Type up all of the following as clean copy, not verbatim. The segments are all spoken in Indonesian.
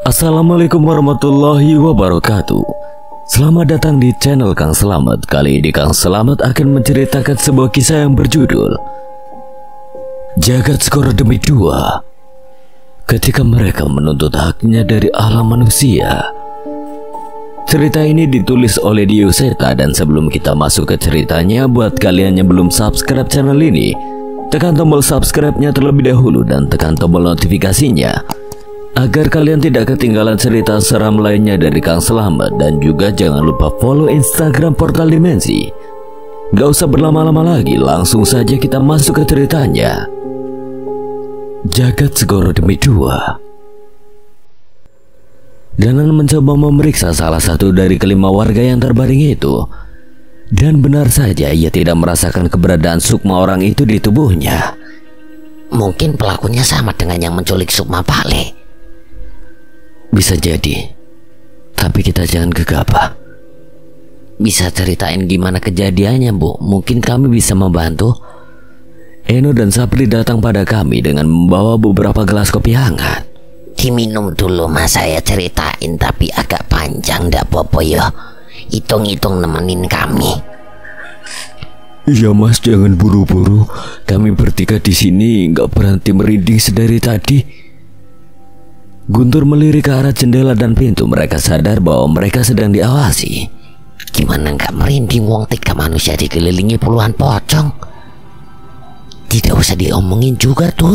Assalamualaikum warahmatullahi wabarakatuh. Selamat datang di channel Kang Selamat. Kali ini Kang Selamat akan menceritakan sebuah kisah yang berjudul Jagat Skor Demi Dua. Ketika mereka menuntut haknya dari alam manusia. Cerita ini ditulis oleh Dio Seta, dan sebelum kita masuk ke ceritanya, buat kalian yang belum subscribe channel ini, tekan tombol subscribe-nya terlebih dahulu dan tekan tombol notifikasinya agar kalian tidak ketinggalan cerita seram lainnya dari Kang Selamat. Dan juga jangan lupa follow Instagram Portal Dimensi. Gak usah berlama-lama lagi, langsung saja kita masuk ke ceritanya. Jagat Skor Demi Dua. Danan mencoba memeriksa salah satu dari kelima warga yang terbaring itu, dan benar saja ia tidak merasakan keberadaan sukma orang itu di tubuhnya. Mungkin pelakunya sama dengan yang menculik Sukma Pale. Bisa jadi, tapi kita jangan gegabah. Bisa ceritain gimana kejadiannya, Bu? Mungkin kami bisa membantu. Eno dan Sapri datang pada kami dengan membawa beberapa gelas kopi hangat. Diminum dulu Mas, saya ceritain tapi agak panjang, ndak apa-apa ya. Hitung-hitung nemenin kami. Iya Mas, jangan buru-buru. Kami bertiga di sini nggak berhenti merinding sedari tadi. Guntur melirik ke arah jendela dan pintu. Mereka sadar bahwa mereka sedang diawasi. Gimana nggak merinding, wong tiga manusia dikelilingi puluhan pocong. Tidak usah diomongin juga tuh.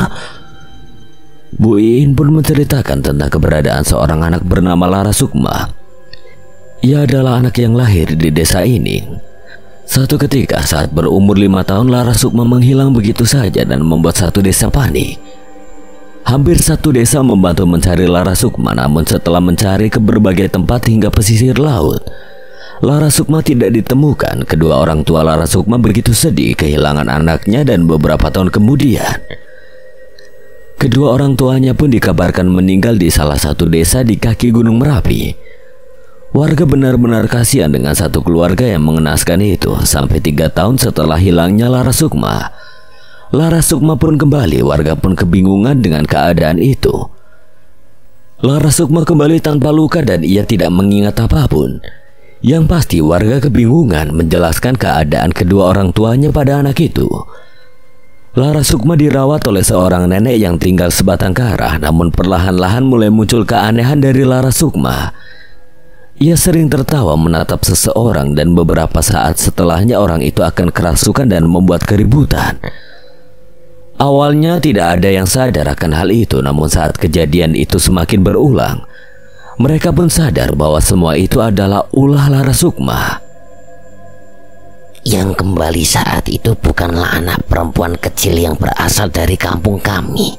Bu Iin pun menceritakan tentang keberadaan seorang anak bernama Lara Sukma. Ia adalah anak yang lahir di desa ini. Suatu ketika saat berumur 5 tahun, Lara Sukma menghilang begitu saja dan membuat satu desa panik. Hampir satu desa membantu mencari Lara Sukma, namun setelah mencari ke berbagai tempat hingga pesisir laut, Lara Sukma tidak ditemukan. Kedua orang tua Lara Sukma begitu sedih kehilangan anaknya, dan beberapa tahun kemudian kedua orang tuanya pun dikabarkan meninggal di salah satu desa di kaki Gunung Merapi. Warga benar-benar kasihan dengan satu keluarga yang mengenaskan itu. Sampai 3 tahun setelah hilangnya Lara Sukma, Lara Sukma pun kembali. Warga pun kebingungan dengan keadaan itu. Lara Sukma kembali tanpa luka dan ia tidak mengingat apapun. Yang pasti warga kebingungan menjelaskan keadaan kedua orang tuanya pada anak itu. Lara Sukma dirawat oleh seorang nenek yang tinggal sebatang kara, namun perlahan-lahan mulai muncul keanehan dari Lara Sukma. Ia sering tertawa menatap seseorang, dan beberapa saat setelahnya orang itu akan kerasukan dan membuat keributan. Awalnya tidak ada yang sadar akan hal itu, namun saat kejadian itu semakin berulang, mereka pun sadar bahwa semua itu adalah ulah Lara Sukma. Yang kembali saat itu bukanlah anak perempuan kecil yang berasal dari kampung kami,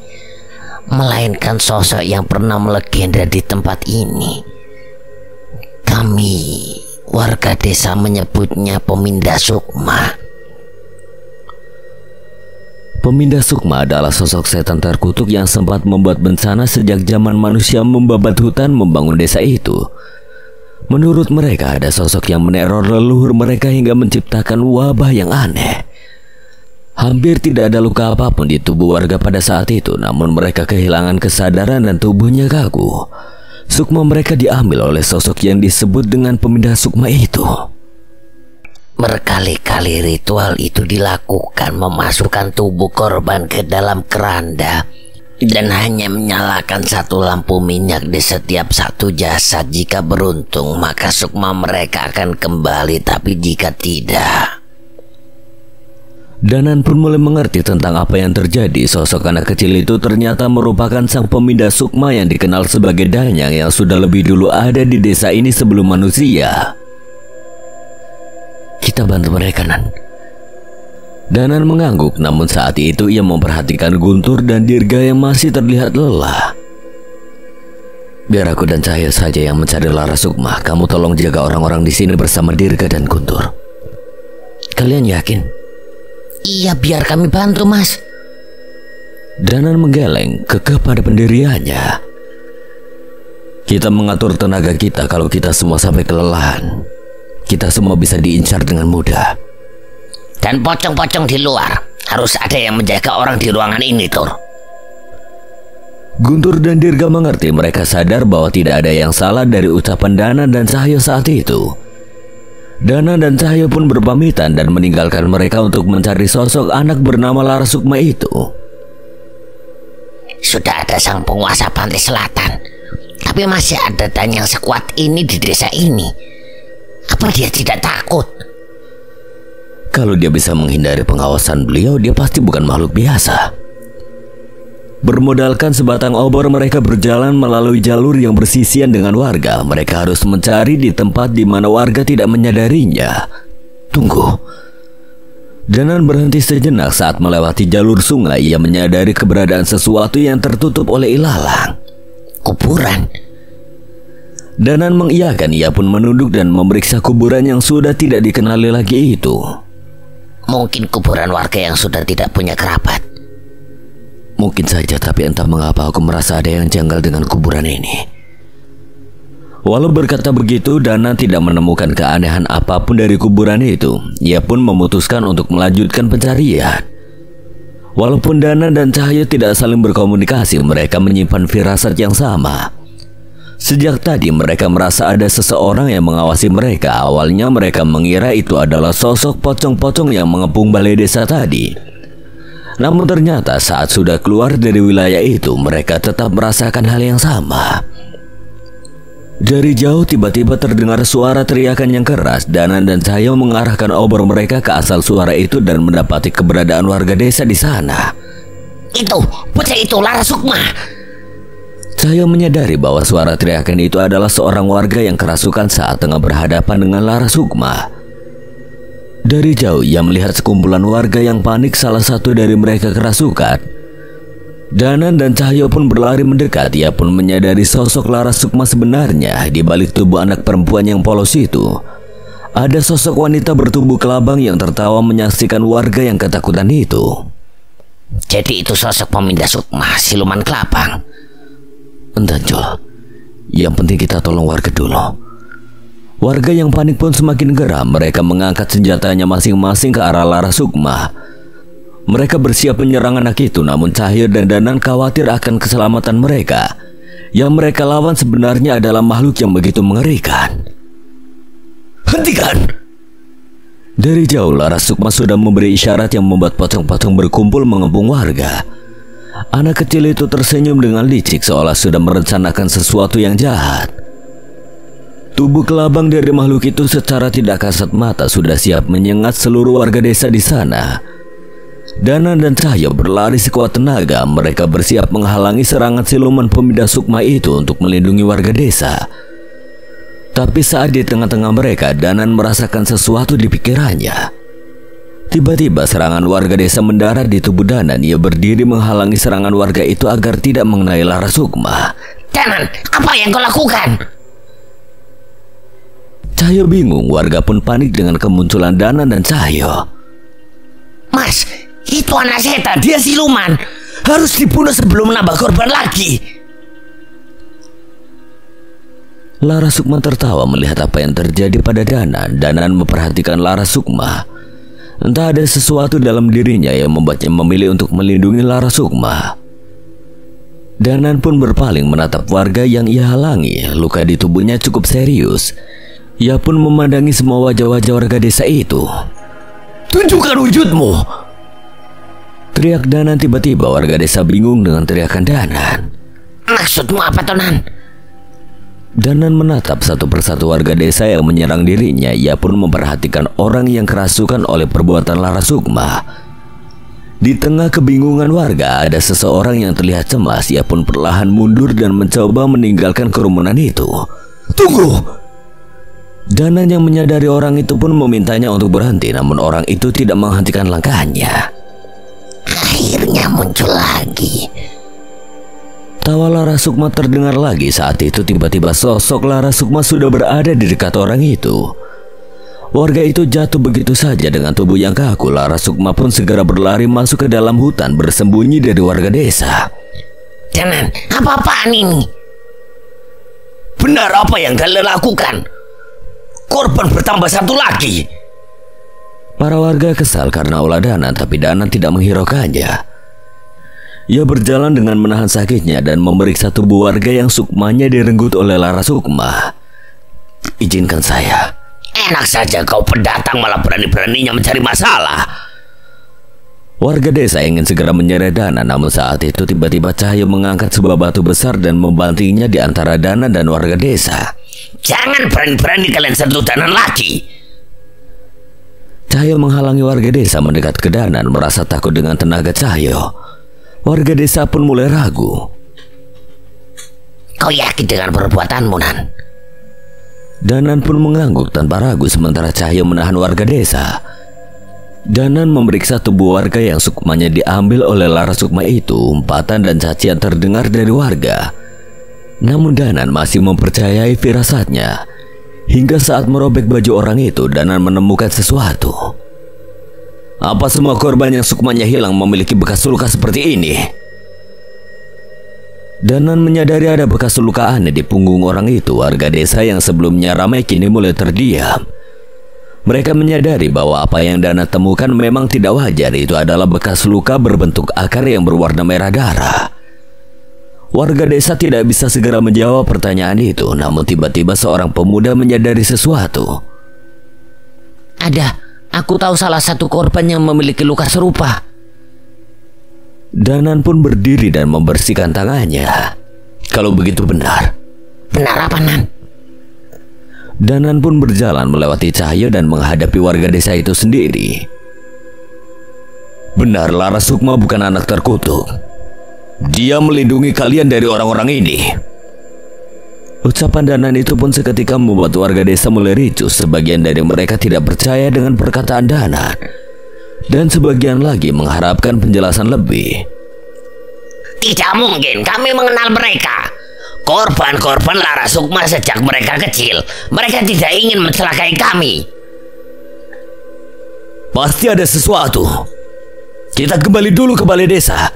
melainkan sosok yang pernah melegenda di tempat ini. Kami warga desa menyebutnya Pemindah Sukma. Pemindah Sukma adalah sosok setan terkutuk yang sempat membuat bencana sejak zaman manusia membabat hutan membangun desa itu. Menurut mereka ada sosok yang meneror leluhur mereka hingga menciptakan wabah yang aneh. Hampir tidak ada luka apapun di tubuh warga pada saat itu, namun mereka kehilangan kesadaran dan tubuhnya kaku. Sukma mereka diambil oleh sosok yang disebut dengan Pemindah Sukma itu. Berkali-kali ritual itu dilakukan, memasukkan tubuh korban ke dalam keranda dan hanya menyalakan satu lampu minyak di setiap satu jasad. Jika beruntung maka sukma mereka akan kembali, tapi jika tidak. Danan pun mulai mengerti tentang apa yang terjadi. Sosok anak kecil itu ternyata merupakan sang Pemindah Sukma yang dikenal sebagai Danyang, yang sudah lebih dulu ada di desa ini sebelum manusia. Kita bantu mereka, Nan. Danan mengangguk, namun saat itu ia memperhatikan Guntur dan Dirga yang masih terlihat lelah. Biar aku dan Cahaya saja yang mencari Lara Sukma. Kamu tolong jaga orang-orang di sini bersama Dirga dan Guntur. Kalian yakin? Iya, biar kami bantu, Mas. Danan menggeleng, kekeh pada pendiriannya. Kita mengatur tenaga kita. Kalau kita semua sampai kelelahan, kita semua bisa diincar dengan mudah. Dan pocong-pocong di luar, harus ada yang menjaga orang di ruangan ini, Tur. Guntur dan Dirga mengerti, mereka sadar bahwa tidak ada yang salah dari ucapan Danan dan Cahyo saat itu. Danan dan Cahyo pun berpamitan dan meninggalkan mereka untuk mencari sosok anak bernama Larasukma itu. Sudah ada sang penguasa pantai selatan, tapi masih ada Dan yang sekuat ini di desa ini. Apa dia tidak takut? Kalau dia bisa menghindari pengawasan beliau, dia pasti bukan makhluk biasa. Bermodalkan sebatang obor, mereka berjalan melalui jalur yang bersisian dengan warga. Mereka harus mencari di tempat di mana warga tidak menyadarinya. Tunggu. Danan berhenti sejenak saat melewati jalur sungai. Ia menyadari keberadaan sesuatu yang tertutup oleh ilalang. Kuburan. Danan mengiyakan. Ia pun menunduk dan memeriksa kuburan yang sudah tidak dikenali lagi itu. Mungkin kuburan warga yang sudah tidak punya kerabat. Mungkin saja, tapi entah mengapa aku merasa ada yang janggal dengan kuburan ini. Walau berkata begitu, Danan tidak menemukan keanehan apapun dari kuburan itu. Ia pun memutuskan untuk melanjutkan pencarian. Walaupun Danan dan Cahyo tidak saling berkomunikasi, mereka menyimpan firasat yang sama. Sejak tadi mereka merasa ada seseorang yang mengawasi mereka. Awalnya mereka mengira itu adalah sosok pocong-pocong yang mengepung balai desa tadi. Namun ternyata saat sudah keluar dari wilayah itu, mereka tetap merasakan hal yang sama. Dari jauh tiba-tiba terdengar suara teriakan yang keras. Danan dan Cahyo mengarahkan obor mereka ke asal suara itu dan mendapati keberadaan warga desa di sana. Itu, bocah itu Larasukma. Cahyo menyadari bahwa suara teriakan itu adalah seorang warga yang kerasukan saat tengah berhadapan dengan Larasukma. Dari jauh ia melihat sekumpulan warga yang panik, salah satu dari mereka kerasukan. Danan dan Cahyo pun berlari mendekat. Ia pun menyadari sosok Larasukma sebenarnya. Di balik tubuh anak perempuan yang polos itu, ada sosok wanita bertubuh kelabang yang tertawa menyaksikan warga yang ketakutan itu. Jadi itu sosok pemindah sukma, siluman kelabang. Entah, Jol. Yang penting kita tolong warga dulu. Warga yang panik pun semakin geram. Mereka mengangkat senjatanya masing-masing ke arah Larasukma. Mereka bersiap menyerang anak itu, namun Cahyo dan Danan khawatir akan keselamatan mereka. Yang mereka lawan sebenarnya adalah makhluk yang begitu mengerikan. Hentikan! Dari jauh Larasukma sudah memberi isyarat yang membuat pocong-pocong berkumpul mengepung warga. Anak kecil itu tersenyum dengan licik seolah sudah merencanakan sesuatu yang jahat. Tubuh kelabang dari makhluk itu secara tidak kasat mata sudah siap menyengat seluruh warga desa di sana. Danan dan Cahyo berlari sekuat tenaga. Mereka bersiap menghalangi serangan siluman pemindah sukma itu untuk melindungi warga desa. Tapi saat di tengah-tengah mereka, Danan merasakan sesuatu di pikirannya. Tiba-tiba serangan warga desa mendarat di tubuh Danan. Ia berdiri menghalangi serangan warga itu agar tidak mengenai Larasukma. Danan, apa yang kau lakukan? Cahyo bingung, warga pun panik dengan kemunculan Danan dan Cahyo. Mas, itu anak setan, dia siluman. Harus dibunuh sebelum menambah korban lagi. Larasukma tertawa melihat apa yang terjadi pada Danan. Danan memperhatikan Larasukma. Entah ada sesuatu dalam dirinya yang membuatnya memilih untuk melindungi Larasukma. Danan pun berpaling menatap warga yang ia halangi. Luka di tubuhnya cukup serius. Ia pun memandangi semua wajah-wajah warga desa itu. Tunjukkan wujudmu! Teriak Danan. Tiba-tiba warga desa bingung dengan teriakan Danan. Maksudmu apa, Tonan? Danan menatap satu persatu warga desa yang menyerang dirinya. Ia pun memperhatikan orang yang kerasukan oleh perbuatan Larasukma. Di tengah kebingungan warga, ada seseorang yang terlihat cemas. Ia pun perlahan mundur dan mencoba meninggalkan kerumunan itu. Tunggu! Danan yang menyadari orang itu pun memintanya untuk berhenti, namun orang itu tidak menghentikan langkahnya. Akhirnya muncul lagi. Tawa Larasukma terdengar lagi. Saat itu tiba-tiba sosok Larasukma sudah berada di dekat orang itu. Warga itu jatuh begitu saja dengan tubuh yang kaku. Larasukma pun segera berlari masuk ke dalam hutan bersembunyi dari warga desa. Danan, apa-apaan ini? Benar apa yang kalian lakukan? Korban bertambah satu lagi. Para warga kesal karena ulah Danan, tapi Danan tidak menghiraukannya. Ia berjalan dengan menahan sakitnya dan memeriksa tubuh warga yang sukmanya direnggut oleh Lara Sukma. "Izinkan saya." Enak saja kau pendatang malah berani-beraninya mencari masalah. Warga desa ingin segera menyeret Dana, namun saat itu tiba-tiba Cahyo mengangkat sebuah batu besar dan membantingnya di antara Dana dan warga desa. "Jangan berani-berani kalian sentuh Danan lagi." Cahyo menghalangi warga desa mendekat ke Danan, merasa takut dengan tenaga Cahyo. Warga desa pun mulai ragu. "Kau yakin dengan perbuatanmu, Nan?" Danan pun mengangguk tanpa ragu sementara Cahyo menahan warga desa. Danan memeriksa tubuh warga yang sukmanya diambil oleh Lara Sukma itu. Umpatan dan cacian terdengar dari warga. Namun Danan masih mempercayai firasatnya. Hingga saat merobek baju orang itu, Danan menemukan sesuatu. Apa semua korban yang sukmanya hilang memiliki bekas luka seperti ini? Danan menyadari ada bekas luka aneh di punggung orang itu. Warga desa yang sebelumnya ramai kini mulai terdiam. Mereka menyadari bahwa apa yang Danan temukan memang tidak wajar. Itu adalah bekas luka berbentuk akar yang berwarna merah darah. Warga desa tidak bisa segera menjawab pertanyaan itu. Namun tiba-tiba seorang pemuda menyadari sesuatu. Aku tahu salah satu korban yang memiliki luka serupa." Danan pun berdiri dan membersihkan tangannya. "Kalau begitu benar." "Benar apa, Nan?" Danan pun berjalan melewati Cahyo dan menghadapi warga desa itu sendiri. "Benar, Lara Sukma bukan anak terkutuk. Dia melindungi kalian dari orang-orang ini." Ucapan Danan itu pun seketika membuat warga desa mulai ricuh. Sebagian dari mereka tidak percaya dengan perkataan Danan, dan sebagian lagi mengharapkan penjelasan lebih. "Tidak mungkin, kami mengenal mereka. Korban-korban Lara Sukma sejak mereka kecil. Mereka tidak ingin mencelakai kami." "Pasti ada sesuatu. Kita kembali dulu ke balai desa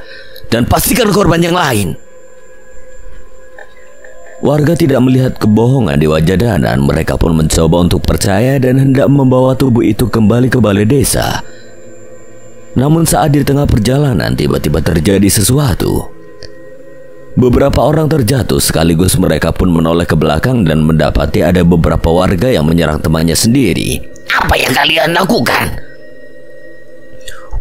dan pastikan korban yang lain." Warga tidak melihat kebohongan di wajah Danan. Mereka pun mencoba untuk percaya dan hendak membawa tubuh itu kembali ke balai desa. Namun saat di tengah perjalanan tiba-tiba terjadi sesuatu. Beberapa orang terjatuh sekaligus mereka pun menoleh ke belakang dan mendapati ada beberapa warga yang menyerang temannya sendiri. "Apa yang kalian lakukan?"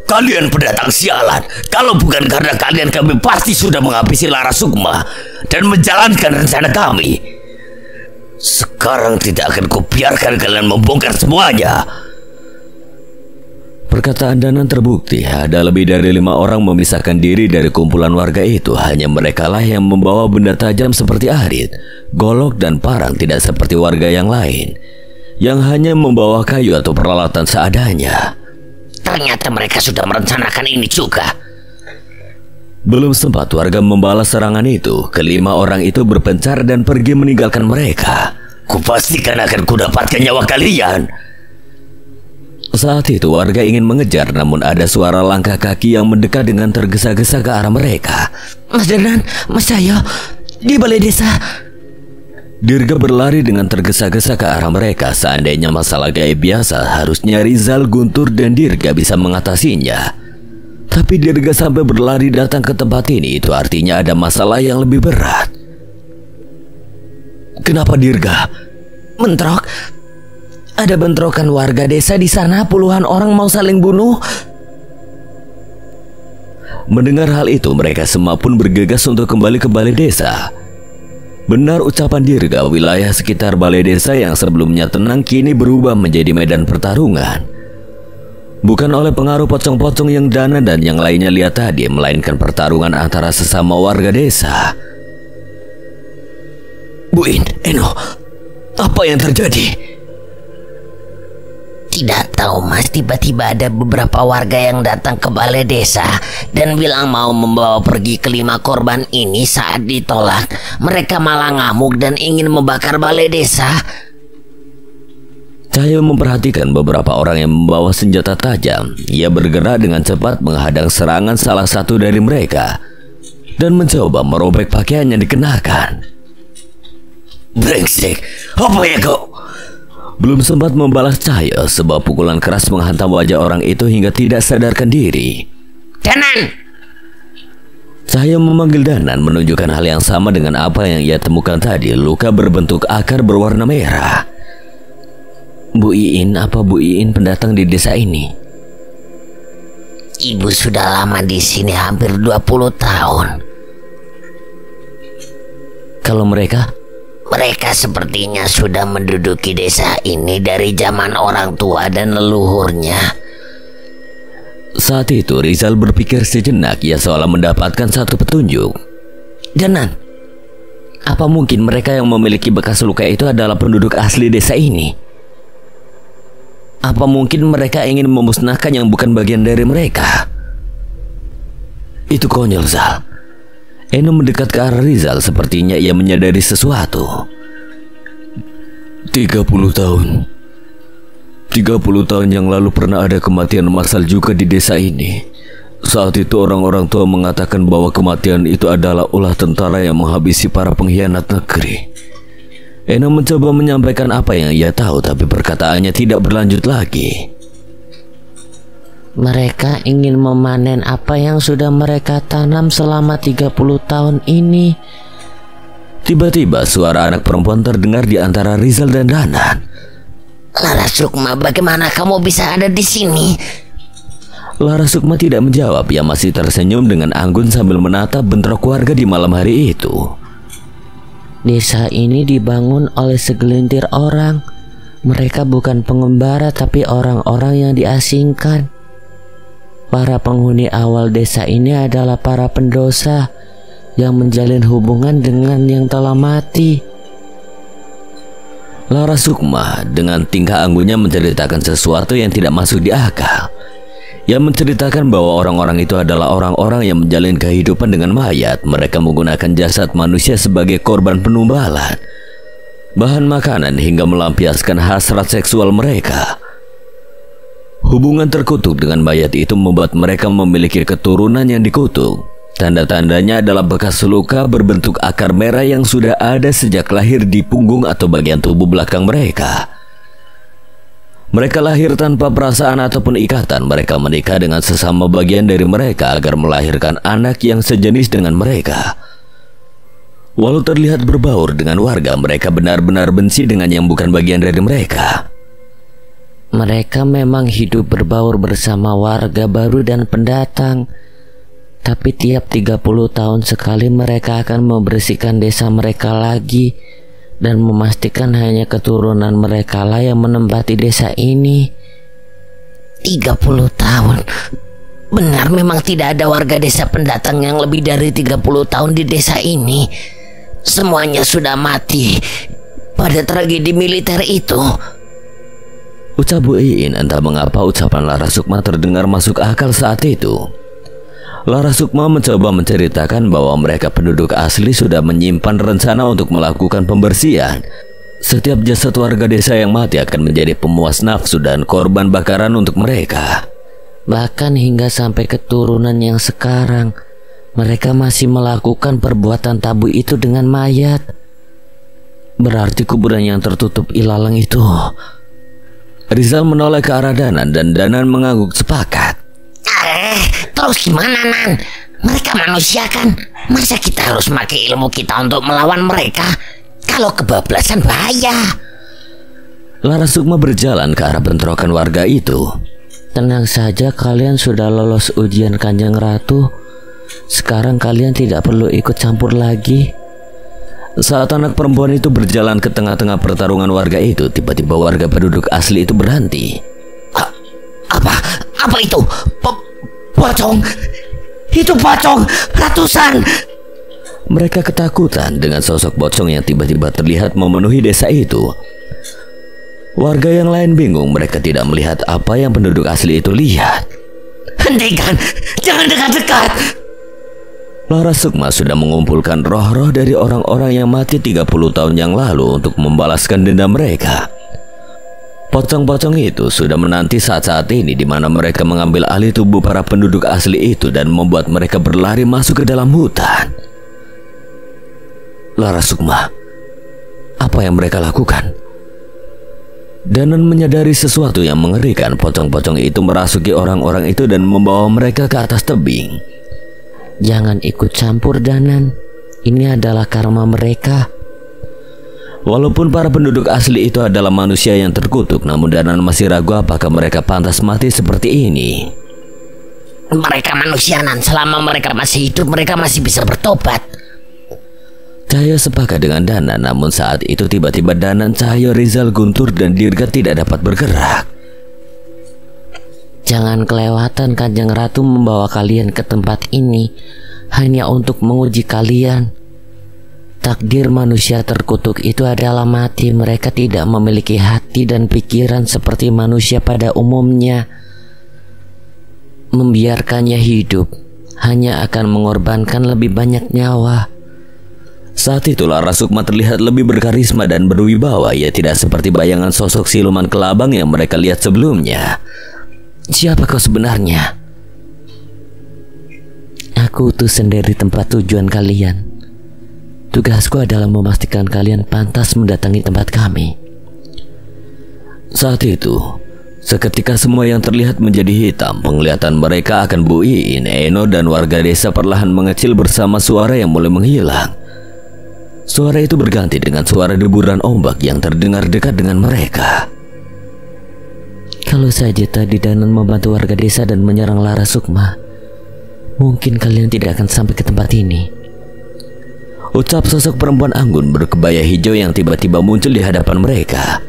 Kalian pendatang sialan. Kalau bukan karena kalian, kami pasti sudah menghabisi Lara Sukma dan menjalankan rencana kami. Sekarang tidak akan kubiarkan kalian membongkar semuanya." Perkataan Danan terbukti. Ada lebih dari 5 orang memisahkan diri dari kumpulan warga itu. Hanya merekalah yang membawa benda tajam seperti arit, golok, dan parang. Tidak seperti warga yang lain yang hanya membawa kayu atau peralatan seadanya. Ternyata mereka sudah merencanakan ini juga. Belum sempat warga membalas serangan itu, kelima orang itu berpencar dan pergi meninggalkan mereka. Kupastikan akan kudapatkan nyawa kalian. Saat itu warga ingin mengejar, namun ada suara langkah kaki yang mendekat dengan tergesa-gesa ke arah mereka. "Mas Danan, Mas Cahyo, di balai desa." Dirga berlari dengan tergesa-gesa ke arah mereka. Seandainya masalah gaib biasa, harusnya Rizal, Guntur, dan Dirga bisa mengatasinya. Tapi Dirga sampai berlari datang ke tempat ini, itu artinya ada masalah yang lebih berat. Kenapa Dirga? "Bentrok. Ada bentrokan warga desa di sana. Puluhan orang mau saling bunuh." Mendengar hal itu, mereka semua pun bergegas untuk kembali ke balai desa. Benar ucapan Dirga, wilayah sekitar balai desa yang sebelumnya tenang kini berubah menjadi medan pertarungan. Bukan oleh pengaruh pocong-pocong yang Dana dan yang lainnya lihat tadi, melainkan pertarungan antara sesama warga desa. Buin, Eno, apa yang terjadi? "Tidak tahu, Mas. Tiba-tiba ada beberapa warga yang datang ke balai desa dan bilang mau membawa pergi kelima korban ini. Saat ditolak, mereka malah ngamuk dan ingin membakar balai desa." Cahyo memperhatikan beberapa orang yang membawa senjata tajam. Ia bergerak dengan cepat menghadang serangan salah satu dari mereka dan mencoba merobek pakaian yang dikenakan. "Brengsek, apa ya kau?" Belum sempat membalas Cahyo, sebuah pukulan keras menghantam wajah orang itu hingga tidak sadarkan diri. "Danan!" Saya memanggil Danan menunjukkan hal yang sama dengan apa yang ia temukan tadi, luka berbentuk akar berwarna merah. Bu Iin, apa Bu Iin pendatang di desa ini? Ibu sudah lama di sini, hampir 20 tahun. Kalau mereka? Mereka sepertinya sudah menduduki desa ini dari zaman orang tua dan leluhurnya. Saat itu Rizal berpikir sejenak, ia seolah mendapatkan satu petunjuk. Danan, apa mungkin mereka yang memiliki bekas luka itu adalah penduduk asli desa ini? Apa mungkin mereka ingin memusnahkan yang bukan bagian dari mereka? Itu konyol, Zal. Eno mendekat ke arah Rizal, sepertinya ia menyadari sesuatu. 30 tahun yang lalu pernah ada kematian massal juga di desa ini. Saat itu orang-orang tua mengatakan bahwa kematian itu adalah ulah tentara yang menghabisi para pengkhianat negeri. Eno mencoba menyampaikan apa yang ia tahu, tapi perkataannya tidak berlanjut lagi. Mereka ingin memanen apa yang sudah mereka tanam selama 30 tahun ini. Tiba-tiba suara anak perempuan terdengar di antara Rizal dan Danan. Larasukma, bagaimana kamu bisa ada di sini? Larasukma tidak menjawab, ia masih tersenyum dengan anggun sambil menatap bentrok warga di malam hari itu. Desa ini dibangun oleh segelintir orang. Mereka bukan pengembara tapi orang-orang yang diasingkan. Para penghuni awal desa ini adalah para pendosa yang menjalin hubungan dengan yang telah mati. Larasukma dengan tingkah anggunnya menceritakan sesuatu yang tidak masuk di akal. Ia menceritakan bahwa orang-orang itu adalah orang-orang yang menjalin kehidupan dengan mayat. Mereka menggunakan jasad manusia sebagai korban penumbalan, bahan makanan, hingga melampiaskan hasrat seksual mereka. Hubungan terkutuk dengan mayat itu membuat mereka memiliki keturunan yang dikutuk. Tanda-tandanya adalah bekas luka berbentuk akar merah yang sudah ada sejak lahir di punggung atau bagian tubuh belakang mereka. Mereka lahir tanpa perasaan ataupun ikatan. Mereka menikah dengan sesama bagian dari mereka agar melahirkan anak yang sejenis dengan mereka. Walau terlihat berbaur dengan warga, mereka benar-benar benci dengan yang bukan bagian dari mereka. Mereka memang hidup berbaur bersama warga baru dan pendatang. Tapi tiap 30 tahun sekali mereka akan membersihkan desa mereka lagi dan memastikan hanya keturunan mereka lah yang menempati desa ini. 30 tahun? Benar memang tidak ada warga desa pendatang yang lebih dari 30 tahun di desa ini. Semuanya sudah mati pada tragedi militer itu. Ucap Bu Iin, entah mengapa ucapan Larasukma terdengar masuk akal saat itu. Larasukma mencoba menceritakan bahwa mereka penduduk asli sudah menyimpan rencana untuk melakukan pembersihan. Setiap jasad warga desa yang mati akan menjadi pemuas nafsu dan korban bakaran untuk mereka. Bahkan hingga sampai keturunan yang sekarang, mereka masih melakukan perbuatan tabu itu dengan mayat. Berarti kuburan yang tertutup ilalang itu. Rizal menoleh ke arah Danan dan Danan mengangguk sepakat. Terus gimana, Nan? Mereka manusia kan? Masa kita harus pakai ilmu kita untuk melawan mereka? Kalau kebablasan bahaya. Larasukma berjalan ke arah bentrokan warga itu. Tenang saja, kalian sudah lolos ujian Kanjeng Ratu. Sekarang kalian tidak perlu ikut campur lagi. Saat anak perempuan itu berjalan ke tengah-tengah pertarungan warga itu, tiba-tiba warga penduduk asli itu berhenti. Apa itu? Pocong! Itu pocong! Ratusan! Mereka ketakutan dengan sosok pocong yang tiba-tiba terlihat memenuhi desa itu. Warga yang lain bingung, mereka tidak melihat apa yang penduduk asli itu lihat. Hentikan! Jangan dekat-dekat! Larasukma sudah mengumpulkan roh-roh dari orang-orang yang mati 30 tahun yang lalu untuk membalaskan dendam mereka. Pocong-pocong itu sudah menanti saat-saat ini di mana mereka mengambil alih tubuh para penduduk asli itu dan membuat mereka berlari masuk ke dalam hutan. Larasukma, apa yang mereka lakukan? Danan menyadari sesuatu yang mengerikan. Pocong-pocong itu merasuki orang-orang itu dan membawa mereka ke atas tebing. Jangan ikut campur, Danan. Ini adalah karma mereka. Walaupun para penduduk asli itu adalah manusia yang terkutuk, namun Danan masih ragu apakah mereka pantas mati seperti ini. Mereka manusia, Nan. Selama mereka masih hidup, mereka masih bisa bertobat. Cahyo sepakat dengan Danan, namun saat itu tiba-tiba Danan, Cahyo, Rizal, Guntur, dan Dirga tidak dapat bergerak. Jangan kelewatan Kanjeng Ratu membawa kalian ke tempat ini hanya untuk menguji kalian. Takdir manusia terkutuk itu adalah mati. Mereka tidak memiliki hati dan pikiran seperti manusia pada umumnya. Membiarkannya hidup hanya akan mengorbankan lebih banyak nyawa. Saat itu Larasukma terlihat lebih berkarisma dan berwibawa. Ia tidak seperti bayangan sosok siluman kelabang yang mereka lihat sebelumnya. Siapa kau sebenarnya? Aku utusan dari tempat tujuan kalian. Tugasku adalah memastikan kalian pantas mendatangi tempat kami. Saat itu, seketika semua yang terlihat menjadi hitam. Penglihatan mereka akan Bu Iin, Eno, dan warga desa perlahan mengecil bersama suara yang mulai menghilang. Suara itu berganti dengan suara deburan ombak yang terdengar dekat dengan mereka. Kalau saja tadi Danan membantu warga desa dan menyerang Larasukma, mungkin kalian tidak akan sampai ke tempat ini. Ucap sosok perempuan anggun berkebaya hijau yang tiba-tiba muncul di hadapan mereka.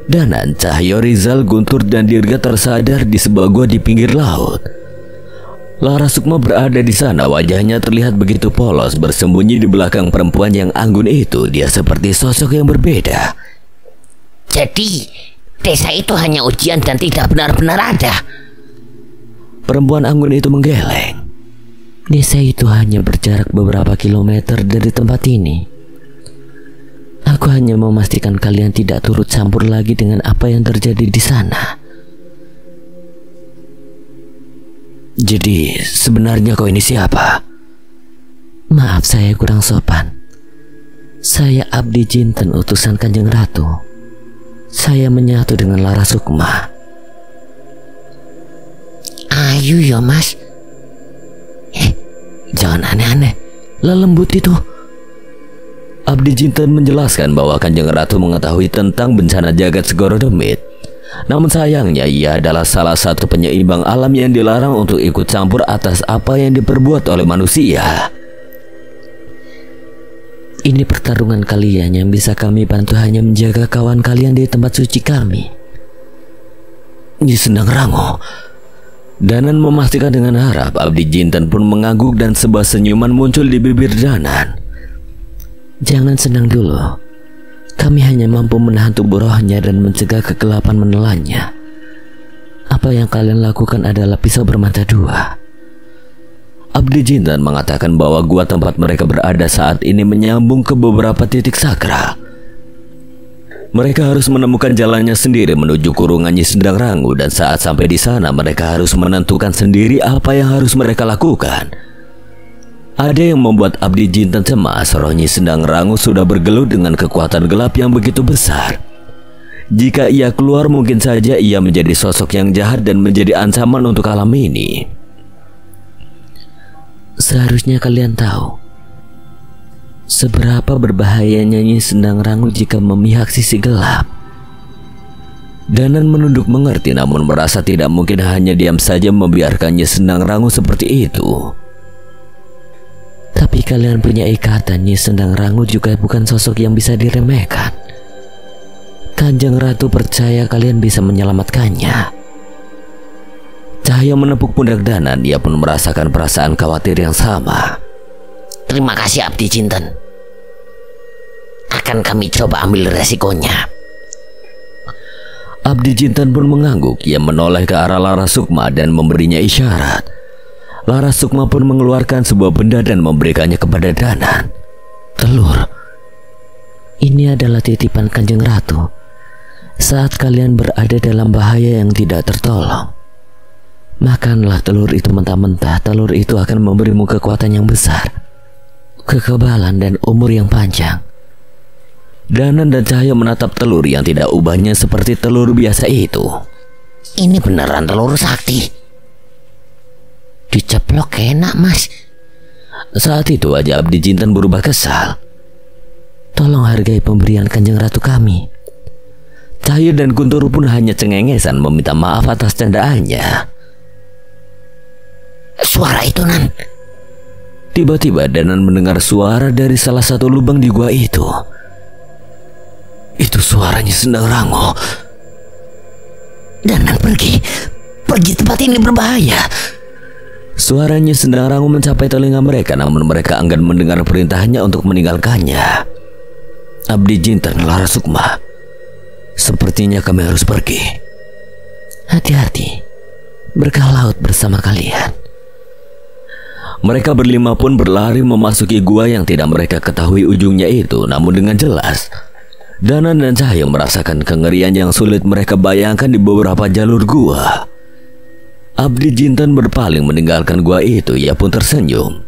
Danan, Cahyo, Rizal, Guntur, dan Dirga tersadar di sebuah gua di pinggir laut. Larasukma berada di sana, wajahnya terlihat begitu polos, bersembunyi di belakang perempuan yang anggun itu. Dia seperti sosok yang berbeda. Jadi desa itu hanya ujian dan tidak benar-benar ada. Perempuan anggun itu menggeleng. Desa itu hanya berjarak beberapa kilometer dari tempat ini. Aku hanya memastikan kalian tidak turut campur lagi dengan apa yang terjadi di sana. Jadi sebenarnya kau ini siapa? Maaf, saya kurang sopan. Saya Abdi Jinten, utusan Kanjeng Ratu. Saya menyatu dengan Larasukma. Ayo ya mas. Jangan aneh-aneh. Lelembut itu. Abdi Jinten menjelaskan bahwa Kanjeng Ratu mengetahui tentang bencana jagat Segoro Demit. Namun sayangnya ia adalah salah satu penyeimbang alam yang dilarang untuk ikut campur atas apa yang diperbuat oleh manusia. Ini pertarungan kalian, yang bisa kami bantu hanya menjaga kawan kalian di tempat suci kami. Nyi Sendang Rango. Danan memastikan dengan harap. Abdi Jinten pun mengangguk dan sebuah senyuman muncul di bibir Danan. Jangan senang dulu. Kami hanya mampu menahan tubuh rohnya dan mencegah kegelapan menelannya. Apa yang kalian lakukan adalah pisau bermata dua. Abdi Jinten mengatakan bahwa gua tempat mereka berada saat ini menyambung ke beberapa titik sakral. Mereka harus menemukan jalannya sendiri menuju kurungan Nyi Sendang Rangu, dan saat sampai di sana mereka harus menentukan sendiri apa yang harus mereka lakukan. Ada yang membuat Abdi Jinten cemas. Roh Nyi Sendang Rangu sudah bergelut dengan kekuatan gelap yang begitu besar. Jika ia keluar, mungkin saja ia menjadi sosok yang jahat dan menjadi ancaman untuk alam ini. Seharusnya kalian tahu seberapa berbahayanya Nyi Sendang Rangu jika memihak sisi gelap. Danan menunduk mengerti, namun merasa tidak mungkin hanya diam saja membiarkan Nyi Sendang Rangu seperti itu. Tapi kalian punya ikatan. Nyi Sendang Rangu juga bukan sosok yang bisa diremehkan. Kanjeng Ratu percaya kalian bisa menyelamatkannya. Cahyo menepuk pundak Danan. Ia pun merasakan perasaan khawatir yang sama. Terima kasih Abdi Jinten. Akan kami coba ambil resikonya. Abdi Jinten pun mengangguk. Ia menoleh ke arah Larasukma dan memberinya isyarat. Larasukma pun mengeluarkan sebuah benda dan memberikannya kepada Danan. Telur. Ini adalah titipan Kanjeng Ratu. Saat kalian berada dalam bahaya yang tidak tertolong, makanlah telur itu mentah-mentah. Telur itu akan memberimu kekuatan yang besar, kekebalan, dan umur yang panjang. Danan dan Cahyo menatap telur yang tidak ubahnya seperti telur biasa itu. Ini beneran telur sakti. Diceplok enak mas. Saat itu wajah Abdi Jinten berubah kesal. Tolong hargai pemberian Kanjeng Ratu kami. Cahyo dan Kuntoro pun hanya cengengesan meminta maaf atas candaannya. Suara itu, Nan. Tiba-tiba Danan mendengar suara dari salah satu lubang di gua itu. Itu suaranya Sendang Rango. Danan, pergi tempat ini berbahaya. Suaranya Sendang Rango mencapai telinga mereka, namun mereka enggan mendengar perintahnya untuk meninggalkannya. Abdi Jinten, Larasukma, sepertinya kami harus pergi. Hati-hati, berkah laut bersama kalian. Mereka berlima pun berlari memasuki gua yang tidak mereka ketahui ujungnya itu, namun dengan jelas Danan dan Cahyo merasakan kengerian yang sulit mereka bayangkan di beberapa jalur gua. Abdi Jinten berpaling meninggalkan gua itu. Ia pun tersenyum.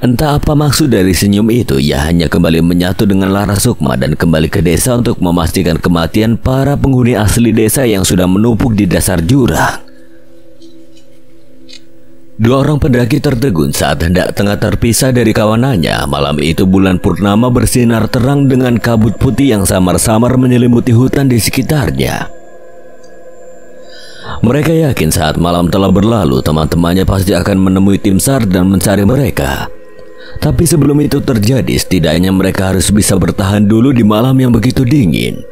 Entah apa maksud dari senyum itu. Ia hanya kembali menyatu dengan Larasukma dan kembali ke desa untuk memastikan kematian para penghuni asli desa yang sudah menumpuk di dasar jurang. Dua orang pendaki tertegun saat hendak tengah terpisah dari kawanannya. Malam itu bulan purnama bersinar terang dengan kabut putih yang samar-samar menyelimuti hutan di sekitarnya. Mereka yakin saat malam telah berlalu, teman-temannya pasti akan menemui tim SAR dan mencari mereka. Tapi sebelum itu terjadi, setidaknya mereka harus bisa bertahan dulu di malam yang begitu dingin.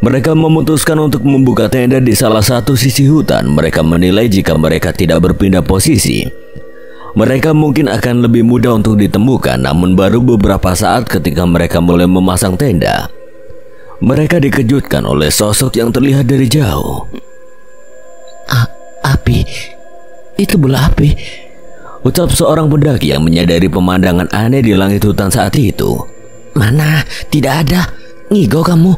Mereka memutuskan untuk membuka tenda di salah satu sisi hutan. Mereka menilai jika mereka tidak berpindah posisi, mereka mungkin akan lebih mudah untuk ditemukan. Namun baru beberapa saat ketika mereka mulai memasang tenda, mereka dikejutkan oleh sosok yang terlihat dari jauh. Api, itu bola api, ucap seorang pendaki yang menyadari pemandangan aneh di langit hutan saat itu. Mana, tidak ada. Ngigo kamu.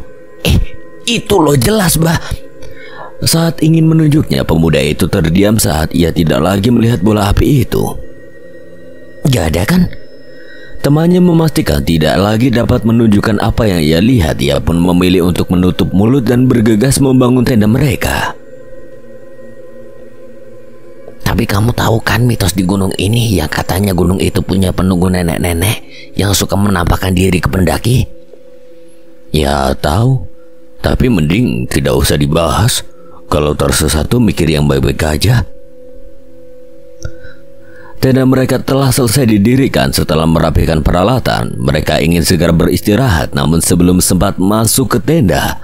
Itu loh, jelas, Bah. Saat ingin menunjuknya, pemuda itu terdiam saat ia tidak lagi melihat bola api itu. Gak ada kan? Temannya memastikan tidak lagi dapat menunjukkan apa yang ia lihat. Ia pun memilih untuk menutup mulut dan bergegas membangun tenda mereka. Tapi kamu tahu kan mitos di gunung ini yang katanya gunung itu punya penunggu nenek-nenek yang suka menampakkan diri ke pendaki? Ya tahu, tapi mending tidak usah dibahas. Kalau tersesat tuh mikir yang baik-baik aja. Tenda mereka telah selesai didirikan. Setelah merapikan peralatan, mereka ingin segera beristirahat. Namun sebelum sempat masuk ke tenda,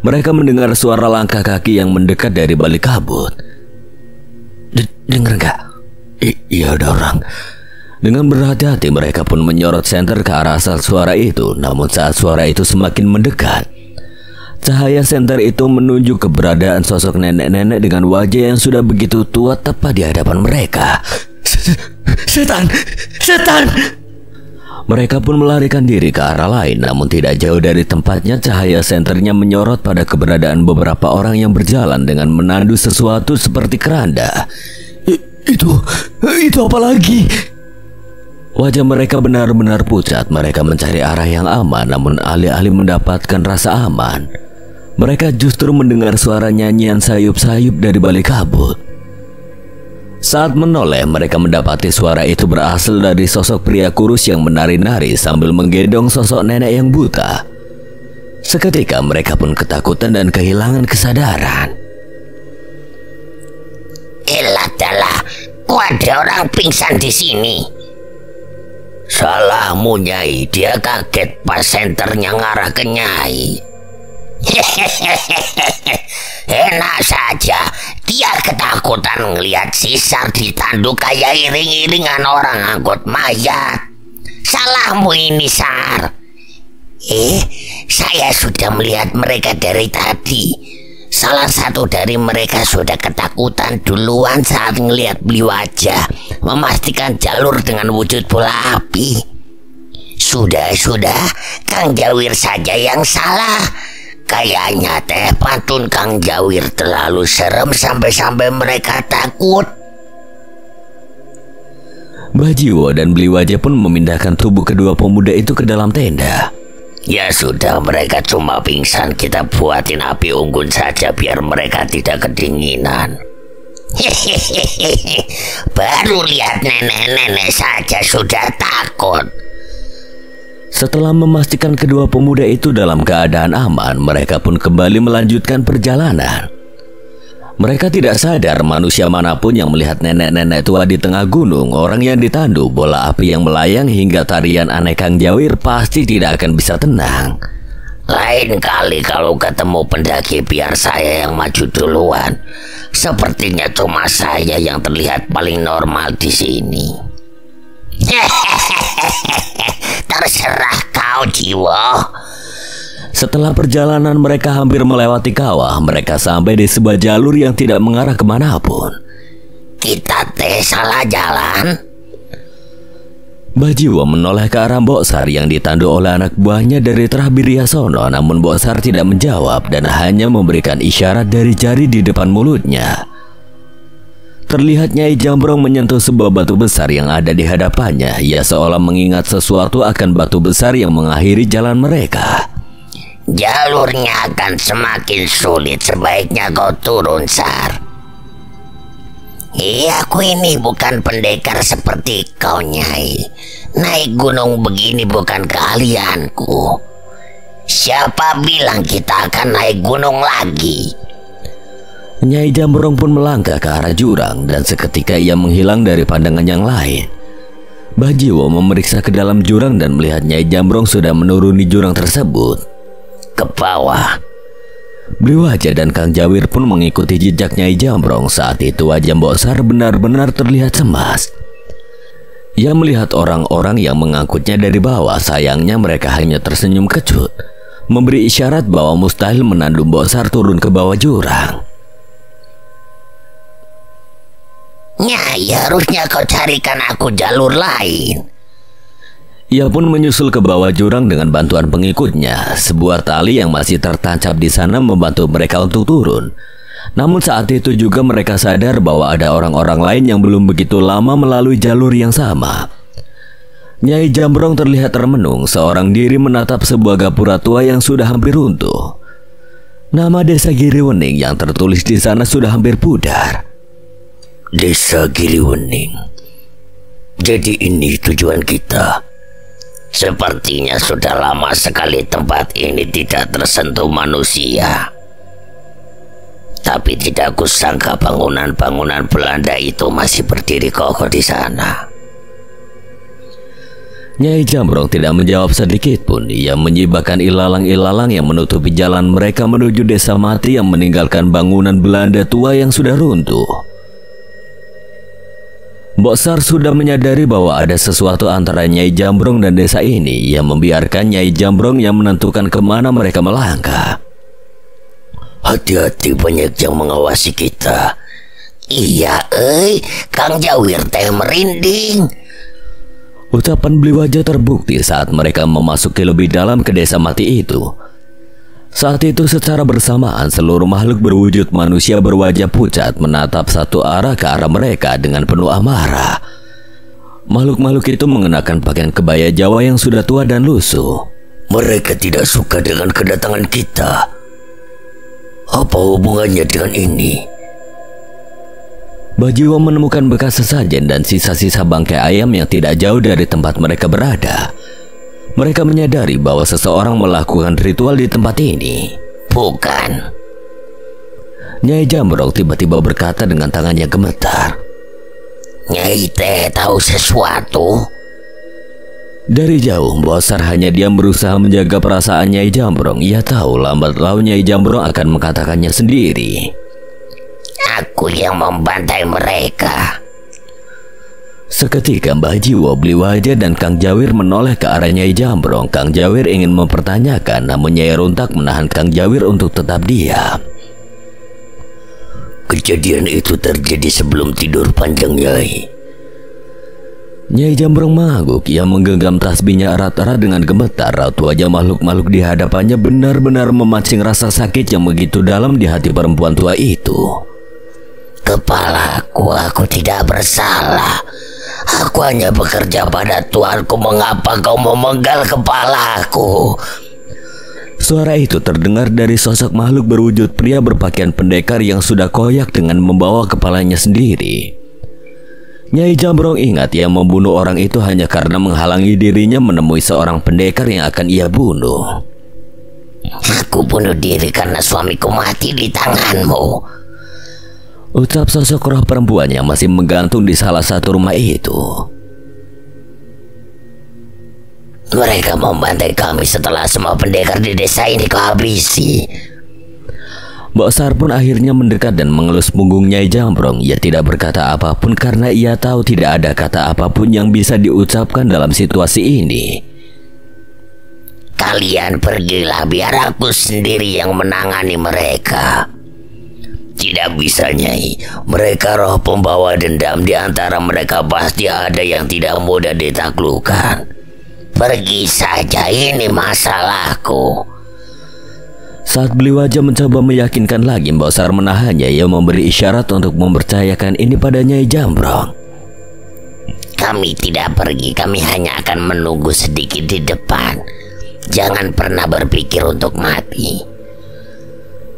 mereka mendengar suara langkah kaki yang mendekat dari balik kabut. Dengar gak? Iya, ada orang. Dengan berhati-hati mereka pun menyorot senter ke arah asal suara itu. Namun saat suara itu semakin mendekat, cahaya senter itu menunjuk keberadaan sosok nenek-nenek dengan wajah yang sudah begitu tua tepat di hadapan mereka. Setan! Setan! Mereka pun melarikan diri ke arah lain. Namun tidak jauh dari tempatnya, cahaya senternya menyorot pada keberadaan beberapa orang yang berjalan dengan menandu sesuatu seperti keranda. Itu apa lagi? Wajah mereka benar-benar pucat. Mereka mencari arah yang aman, namun alih-alih mendapatkan rasa aman, mereka justru mendengar suara nyanyian sayup-sayup dari balik kabut. Saat menoleh, mereka mendapati suara itu berasal dari sosok pria kurus yang menari-nari sambil menggendong sosok nenek yang buta. Seketika mereka pun ketakutan dan kehilangan kesadaran. Eladalah, kok ada orang pingsan di sini? Salahmu, Nyai. Dia kaget pas senternya ngarah ke Nyai. Enak saja. Dia ketakutan ngelihat sisar ditanduk kayak iring-iringan orang angkut mayat. Salahmu ini, Sar. Saya sudah melihat mereka dari tadi. Salah satu dari mereka sudah ketakutan duluan saat ngelihat beli wajah memastikan jalur dengan wujud bola api. Sudah, Kang Jawir saja yang salah. Kayaknya teh pantun Kang Jawir terlalu serem sampai mereka takut. Bajiwo dan Beli Wajah pun memindahkan tubuh kedua pemuda itu ke dalam tenda. Ya sudah, mereka cuma pingsan. Kita buatin api unggun saja biar mereka tidak kedinginan. Hehehe, baru lihat nenek-nenek saja sudah takut. Setelah memastikan kedua pemuda itu dalam keadaan aman, mereka pun kembali melanjutkan perjalanan. Mereka tidak sadar manusia manapun yang melihat nenek-nenek tua di tengah gunung, orang yang ditandu, bola api yang melayang hingga tarian aneh Kang Jawir pasti tidak akan bisa tenang. Lain kali kalau ketemu pendaki biar saya yang maju duluan. Sepertinya cuma saya yang terlihat paling normal di sini. Terserah kau, Jiwo. Setelah perjalanan mereka hampir melewati kawah, mereka sampai di sebuah jalur yang tidak mengarah kemanapun. Kita salah jalan. Bajiwo menoleh ke arah Mbok Sar yang ditandu oleh anak buahnya dari Trahbiryasono, namun Mbok Sar tidak menjawab dan hanya memberikan isyarat dari jari di depan mulutnya. Terlihat Nyai Jambrong menyentuh sebuah batu besar yang ada di hadapannya. Ia seolah mengingat sesuatu akan batu besar yang mengakhiri jalan mereka. Jalurnya akan semakin sulit, sebaiknya kau turun, Sar. Iya, aku ini bukan pendekar seperti kau, Nyai. Naik gunung begini bukan keahlianku. Siapa bilang kita akan naik gunung lagi? Nyai Jambrong pun melangkah ke arah jurang dan seketika ia menghilang dari pandangan yang lain. Bajiwo memeriksa ke dalam jurang dan melihat Nyai Jambrong sudah menuruni jurang tersebut. Ke bawah. Bliwajah dan Kang Jawir pun mengikuti jejak Nyai Jambrong. Saat itu wajah Mbok Sar benar-benar terlihat cemas. Ia melihat orang-orang yang mengangkutnya dari bawah. Sayangnya mereka hanya tersenyum kecut, memberi isyarat bahwa mustahil menandu Mbok Sar turun ke bawah jurang. Nyai, harusnya kau carikan aku jalur lain. Ia pun menyusul ke bawah jurang dengan bantuan pengikutnya. Sebuah tali yang masih tertancap di sana membantu mereka untuk turun. Namun saat itu juga mereka sadar bahwa ada orang-orang lain yang belum begitu lama melalui jalur yang sama. Nyai Jambrong terlihat termenung, seorang diri menatap sebuah gapura tua yang sudah hampir runtuh. Nama desa Giriwening yang tertulis di sana sudah hampir pudar. Desa Giriwening. Jadi ini tujuan kita. Sepertinya sudah lama sekali tempat ini tidak tersentuh manusia. Tapi tidak kusangka bangunan-bangunan Belanda itu masih berdiri kokoh di sana. Nyai Jambrong tidak menjawab sedikit pun. Ia menyibakkan ilalang-ilalang yang menutupi jalan mereka menuju desa mati yang meninggalkan bangunan Belanda tua yang sudah runtuh. Mbok Sar sudah menyadari bahwa ada sesuatu antara Nyai Jambrong dan desa ini. Ia membiarkan Nyai Jambrong yang menentukan kemana mereka melangkah. Hati-hati, banyak yang mengawasi kita. Iya, Kang Jawir teh merinding. Ucapan Bliwajah terbukti saat mereka memasuki lebih dalam ke desa mati itu. Saat itu secara bersamaan seluruh makhluk berwujud manusia berwajah pucat menatap satu arah ke arah mereka dengan penuh amarah. Makhluk-makhluk itu mengenakan pakaian kebaya Jawa yang sudah tua dan lusuh. Mereka tidak suka dengan kedatangan kita. Apa hubungannya dengan ini? Bajiwo menemukan bekas sesajen dan sisa-sisa bangkai ayam yang tidak jauh dari tempat mereka berada. Mereka menyadari bahwa seseorang melakukan ritual di tempat ini. Bukan. Nyai Jambrong tiba-tiba berkata dengan tangannya gemetar. Nyai teh tahu sesuatu. Dari jauh, Mbok Sar hanya diam berusaha menjaga perasaan Nyai Jambrong. Ia tahu lambat laun Nyai Jambrong akan mengatakannya sendiri. Aku yang membantai mereka. Seketika Mbah Jiwo, Bliwajah dan Kang Jawir menoleh ke arah Nyai Jambrong. Kang Jawir ingin mempertanyakan, namun Nyai Runtak menahan Kang Jawir untuk tetap diam. Kejadian itu terjadi sebelum tidur panjang, Nyai. Nyai Jambrong mengangguk. Ia menggenggam tasbihnya erat-erat dengan gemetar. Raut wajah makhluk-makhluk di hadapannya benar-benar memancing rasa sakit yang begitu dalam di hati perempuan tua itu. Kepalaku, aku tidak bersalah. Aku hanya bekerja pada Tuanku. Mengapa kau memenggal kepalaku? Suara itu terdengar dari sosok makhluk berwujud pria berpakaian pendekar yang sudah koyak dengan membawa kepalanya sendiri. Nyai Jambrong ingat yang membunuh orang itu hanya karena menghalangi dirinya menemui seorang pendekar yang akan ia bunuh. Aku bunuh diri karena suamiku mati di tanganmu, ucap sosok roh perempuan yang masih menggantung di salah satu rumah itu. Mereka membantai kami setelah semua pendekar di desa ini kuhabisi. Mbok Sar pun akhirnya mendekat dan mengelus punggung Nyai Jambrong. Ia tidak berkata apapun karena ia tahu tidak ada kata apapun yang bisa diucapkan dalam situasi ini. Kalian pergilah, biar aku sendiri yang menangani mereka. Tidak bisa, Nyai. Mereka roh pembawa dendam. Di antara mereka pasti ada yang tidak mudah ditaklukkan. Pergi saja, ini masalahku. Saat beliau wajah mencoba meyakinkan lagi, Mbok Sar menahannya. Ia memberi isyarat untuk mempercayakan ini pada Nyai Jambrong. Kami tidak pergi, kami hanya akan menunggu sedikit di depan. Jangan pernah berpikir untuk mati.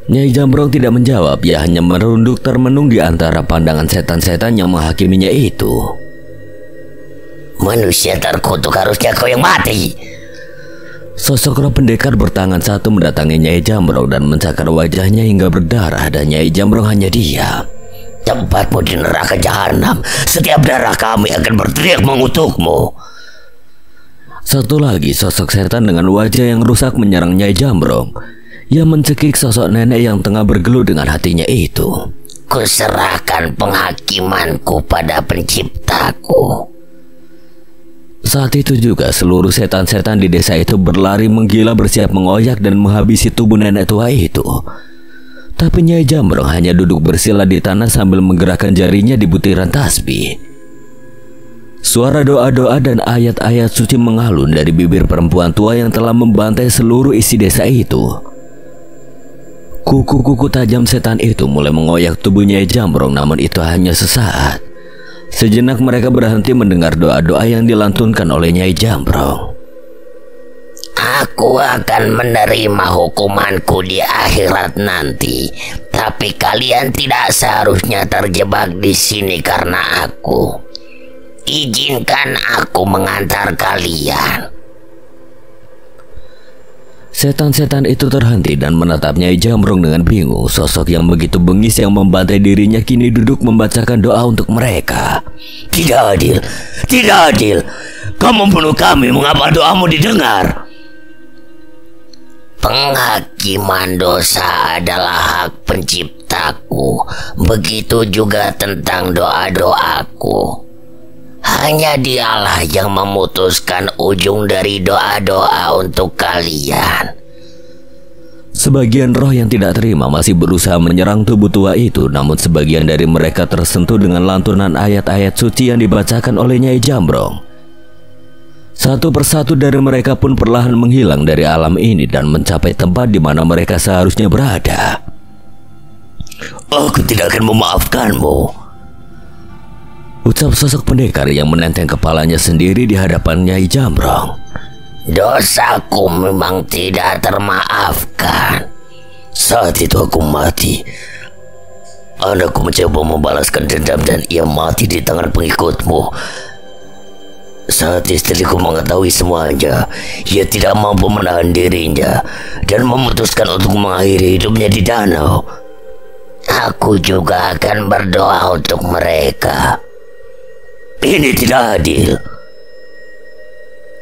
Nyai Jambrong tidak menjawab. Ia hanya merunduk termenung di antara pandangan setan-setan yang menghakiminya itu. Manusia terkutuk, harusnya kau yang mati. Sosok roh pendekar bertangan satu mendatangi Nyai Jambrong dan mencakar wajahnya hingga berdarah, dan Nyai Jambrong hanya diam. Tempatmu di neraka jahanam. Setiap darah kami akan berteriak mengutukmu. Satu lagi sosok setan dengan wajah yang rusak menyerang Nyai Jambrong. Ia mencekik sosok nenek yang tengah bergelut dengan hatinya itu. Kuserahkan penghakimanku pada penciptaku. Saat itu juga seluruh setan-setan di desa itu berlari menggila bersiap mengoyak dan menghabisi tubuh nenek tua itu. Tapi Nyai Jambrong hanya duduk bersila di tanah sambil menggerakkan jarinya di butiran tasbih. Suara doa-doa dan ayat-ayat suci mengalun dari bibir perempuan tua yang telah membantai seluruh isi desa itu. Kuku-kuku tajam setan itu mulai mengoyak tubuh Nyai Jambrong, namun itu hanya sesaat. Sejenak mereka berhenti mendengar doa-doa yang dilantunkan oleh Nyai Jambrong. Aku akan menerima hukumanku di akhirat nanti, tapi kalian tidak seharusnya terjebak di sini karena aku. Izinkan aku mengantar kalian. Setan-setan itu terhenti dan menatap Nyai Jambrong dengan bingung. Sosok yang begitu bengis yang membantai dirinya kini duduk membacakan doa untuk mereka. Tidak adil, tidak adil. Kau membunuh kami, mengapa doamu didengar? Penghakiman dosa adalah hak penciptaku. Begitu juga tentang doa-doaku. Hanya dialah yang memutuskan ujung dari doa-doa untuk kalian. Sebagian roh yang tidak terima masih berusaha menyerang tubuh tua itu, namun sebagian dari mereka tersentuh dengan lantunan ayat-ayat suci yang dibacakan oleh Nyai Jambrong. Satu persatu dari mereka pun perlahan menghilang dari alam ini dan mencapai tempat di mana mereka seharusnya berada. Aku tidak akan memaafkanmu, ucap sosok pendekar yang menenteng kepalanya sendiri di hadapan Nyai Jambrong. Dosaku memang tidak termaafkan. Saat itu aku mati. Anakku mencoba membalaskan dendam dan ia mati di tangan pengikutmu. Saat istriku mengetahui semuanya, ia tidak mampu menahan dirinya dan memutuskan untuk mengakhiri hidupnya di danau. Aku juga akan berdoa untuk mereka. Ini tidak adil.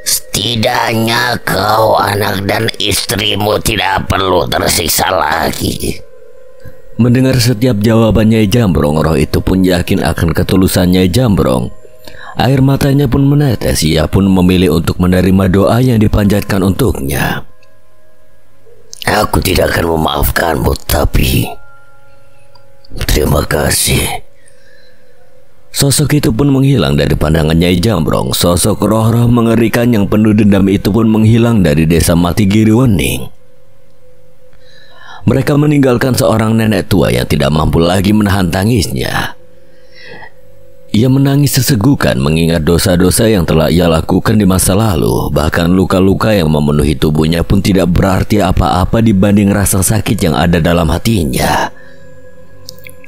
Setidaknya kau, anak dan istrimu tidak perlu tersiksa lagi. Mendengar setiap jawaban Nyai Jambrong, roh itu pun yakin akan ketulusan Nyai Jambrong. Air matanya pun menetes. Ia pun memilih untuk menerima doa yang dipanjatkan untuknya. Aku tidak akan memaafkanmu, tapi terima kasih. Sosok itu pun menghilang dari pandangan Nyai Jambrong. Sosok roh-roh mengerikan yang penuh dendam itu pun menghilang dari desa Mati Giriwening. Mereka meninggalkan seorang nenek tua yang tidak mampu lagi menahan tangisnya. Ia menangis sesegukan mengingat dosa-dosa yang telah ia lakukan di masa lalu. Bahkan luka-luka yang memenuhi tubuhnya pun tidak berarti apa-apa dibanding rasa sakit yang ada dalam hatinya.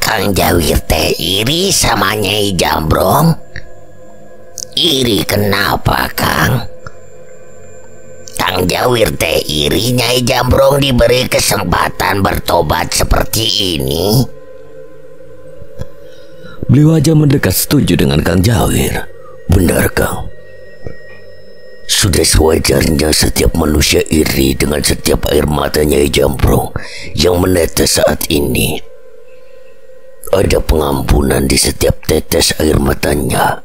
Kang Jawir teh iri sama Nyai Jambrong? Iri kenapa, Kang? Kang Jawir teh iri Nyai Jambrong diberi kesempatan bertobat seperti ini? Beliau aja mendekat setuju dengan Kang Jawir. Benar, Kang. Sudah sewajarnya setiap manusia iri dengan setiap air mata Nyai Jambrong yang menetes saat ini. Ada pengampunan di setiap tetes air matanya.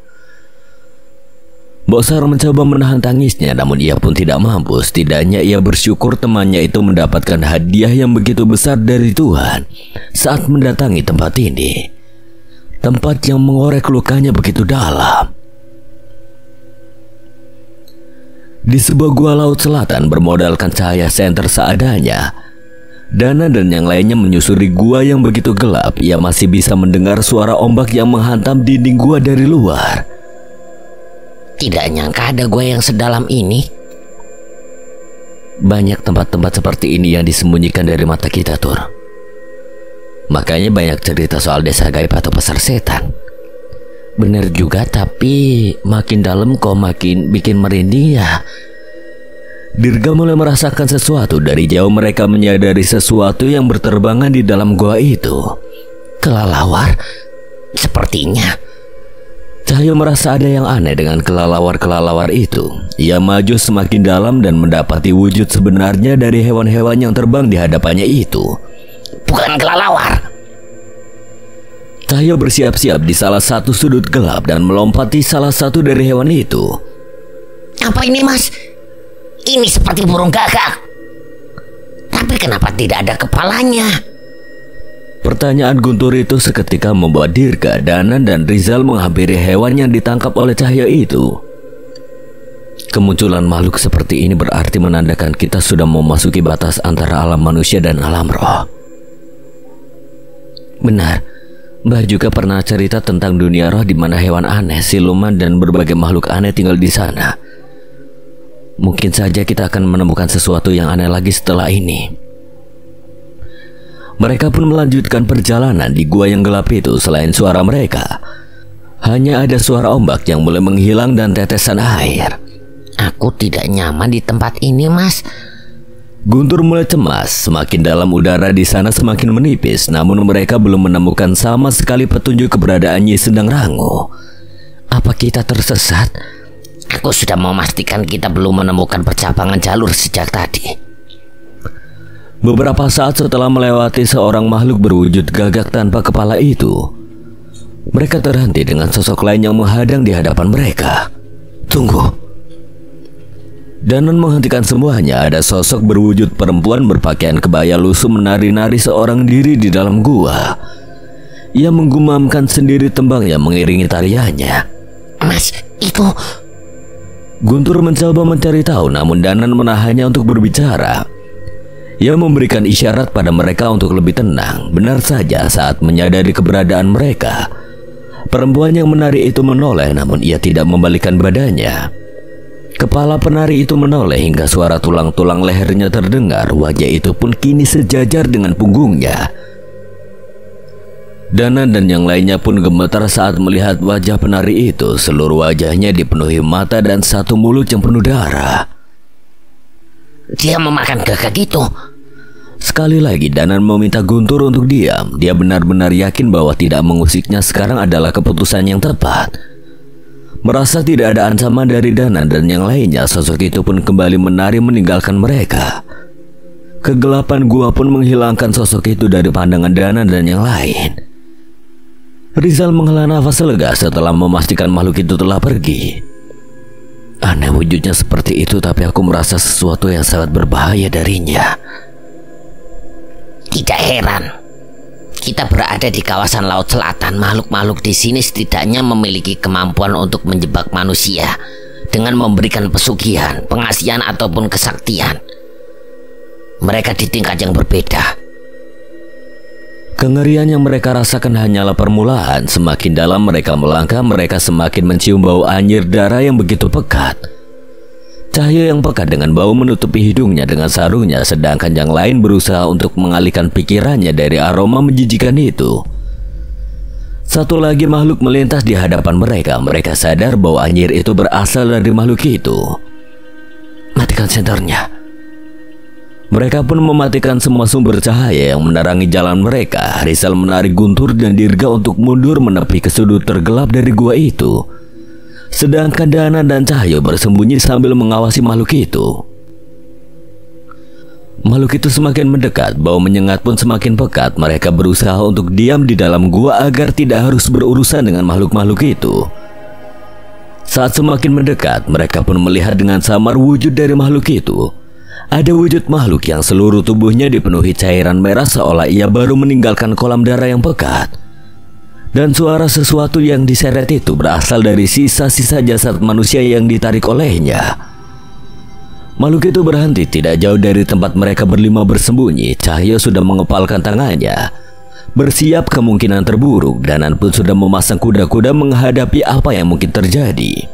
Bosar mencoba menahan tangisnya, namun ia pun tidak mampu. Setidaknya ia bersyukur temannya itu mendapatkan hadiah yang begitu besar dari Tuhan saat mendatangi tempat ini. Tempat yang mengorek lukanya begitu dalam. Di sebuah gua laut selatan bermodalkan cahaya senter seadanya, Dana dan yang lainnya menyusuri gua yang begitu gelap. Ia masih bisa mendengar suara ombak yang menghantam dinding gua dari luar. Tidak nyangka ada gua yang sedalam ini. Banyak tempat-tempat seperti ini yang disembunyikan dari mata kita, Tur. Makanya banyak cerita soal desa gaib atau pasar setan. Bener juga, tapi makin dalam kok makin bikin merinding ya. Dirga mulai merasakan sesuatu. Dari jauh mereka menyadari sesuatu yang berterbangan di dalam gua itu. Kelelawar? Sepertinya. Cahyo merasa ada yang aneh dengan kelelawar-kelelawar itu. Ia maju semakin dalam dan mendapati wujud sebenarnya dari hewan-hewan yang terbang di hadapannya itu. Bukan kelelawar. Cahyo bersiap-siap di salah satu sudut gelap dan melompati salah satu dari hewan itu. Apa ini, Mas? Ini seperti burung gagak. Tapi kenapa tidak ada kepalanya? Pertanyaan Guntur itu seketika membuat Dirga, Danan, dan Rizal menghampiri hewan yang ditangkap oleh Cahyo itu. Kemunculan makhluk seperti ini berarti menandakan kita sudah memasuki batas antara alam manusia dan alam roh. Benar, Mbah juga pernah cerita tentang dunia roh di mana hewan aneh, siluman, dan berbagai makhluk aneh tinggal di sana. Mungkin saja kita akan menemukan sesuatu yang aneh lagi setelah ini. Mereka pun melanjutkan perjalanan di gua yang gelap itu. Selain suara mereka, hanya ada suara ombak yang mulai menghilang dan tetesan air. Aku tidak nyaman di tempat ini, Mas. Guntur mulai cemas. Semakin dalam udara di sana semakin menipis. Namun mereka belum menemukan sama sekali petunjuk keberadaan Nyi Sendang Rango. Apa kita tersesat? Aku sudah memastikan kita belum menemukan percabangan jalur sejak tadi. Beberapa saat setelah melewati seorang makhluk berwujud gagak tanpa kepala itu, mereka terhenti dengan sosok lain yang menghadang di hadapan mereka. Tunggu. Danan menghentikan semuanya. Ada sosok berwujud perempuan berpakaian kebaya lusuh menari-nari seorang diri di dalam gua. Ia menggumamkan sendiri tembang yang mengiringi tariannya. Mas, itu... Guntur mencoba mencari tahu, namun Danan menahannya untuk berbicara. Ia memberikan isyarat pada mereka untuk lebih tenang. Benar saja, saat menyadari keberadaan mereka, perempuan yang menari itu menoleh, namun ia tidak membalikkan badannya. Kepala penari itu menoleh hingga suara tulang-tulang lehernya terdengar. Wajah itu pun kini sejajar dengan punggungnya. Danan dan yang lainnya pun gemetar saat melihat wajah penari itu. Seluruh wajahnya dipenuhi mata dan satu mulut yang penuh darah. Dia memakan gagak itu. Sekali lagi Danan meminta Guntur untuk diam. Dia benar-benar yakin bahwa tidak mengusiknya sekarang adalah keputusan yang tepat. Merasa tidak ada ancaman dari Danan dan yang lainnya, sosok itu pun kembali menari meninggalkan mereka. Kegelapan gua pun menghilangkan sosok itu dari pandangan Danan dan yang lain. Rizal menghela nafas lega setelah memastikan makhluk itu telah pergi. Aneh wujudnya seperti itu, tapi aku merasa sesuatu yang sangat berbahaya darinya. Tidak heran. Kita berada di kawasan laut selatan. Makhluk-makhluk di sini setidaknya memiliki kemampuan untuk menjebak manusia dengan memberikan pesugihan, pengasihan ataupun kesaktian. Mereka di tingkat yang berbeda. Kengerian yang mereka rasakan hanyalah permulaan. Semakin dalam mereka melangkah, mereka semakin mencium bau anyir darah yang begitu pekat. Cahyo yang pekat dengan bau menutupi hidungnya dengan sarungnya, sedangkan yang lain berusaha untuk mengalihkan pikirannya dari aroma menjijikan itu. Satu lagi makhluk melintas di hadapan mereka. Mereka sadar bahwa anyir itu berasal dari makhluk itu. Matikan sensornya. Mereka pun mematikan semua sumber cahaya yang menerangi jalan mereka. Rizal menarik Guntur dan Dirga untuk mundur menepi ke sudut tergelap dari gua itu. Sedangkan Dana dan Cahyo bersembunyi sambil mengawasi makhluk itu. Makhluk itu semakin mendekat, bau menyengat pun semakin pekat. Mereka berusaha untuk diam di dalam gua agar tidak harus berurusan dengan makhluk-makhluk itu. Saat semakin mendekat, mereka pun melihat dengan samar wujud dari makhluk itu. Ada wujud makhluk yang seluruh tubuhnya dipenuhi cairan merah seolah ia baru meninggalkan kolam darah yang pekat. Dan suara sesuatu yang diseret itu berasal dari sisa-sisa jasad manusia yang ditarik olehnya. Makhluk itu berhenti tidak jauh dari tempat mereka berlima bersembunyi. Cahyo sudah mengepalkan tangannya, bersiap kemungkinan terburuk. Danan pun sudah memasang kuda-kuda menghadapi apa yang mungkin terjadi.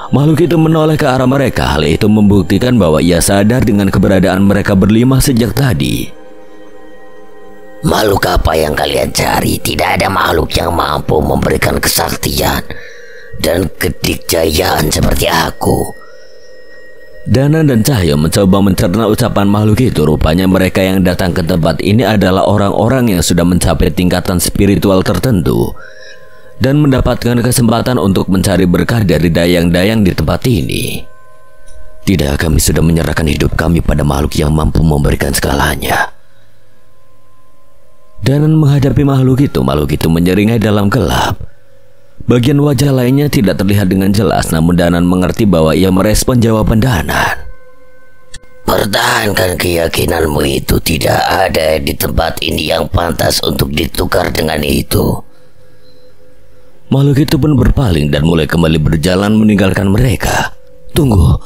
Makhluk itu menoleh ke arah mereka. Hal itu membuktikan bahwa ia sadar dengan keberadaan mereka berlima sejak tadi. Makhluk apa yang kalian cari? Tidak ada makhluk yang mampu memberikan kesaktian dan kedikjayaan seperti aku. Dana dan Cahyo mencoba mencerna ucapan makhluk itu. Rupanya mereka yang datang ke tempat ini adalah orang-orang yang sudah mencapai tingkatan spiritual tertentu dan mendapatkan kesempatan untuk mencari berkah dari dayang-dayang di tempat ini. Tidak, kami sudah menyerahkan hidup kami pada makhluk yang mampu memberikan segalanya. Danan menghadapi makhluk itu menyeringai dalam gelap. Bagian wajah lainnya tidak terlihat dengan jelas, namun Danan mengerti bahwa ia merespon jawaban Danan. Pertahankan keyakinanmu itu. Tidak ada di tempat ini yang pantas untuk ditukar dengan itu. Makhluk itu pun berpaling dan mulai kembali berjalan meninggalkan mereka. Tunggu,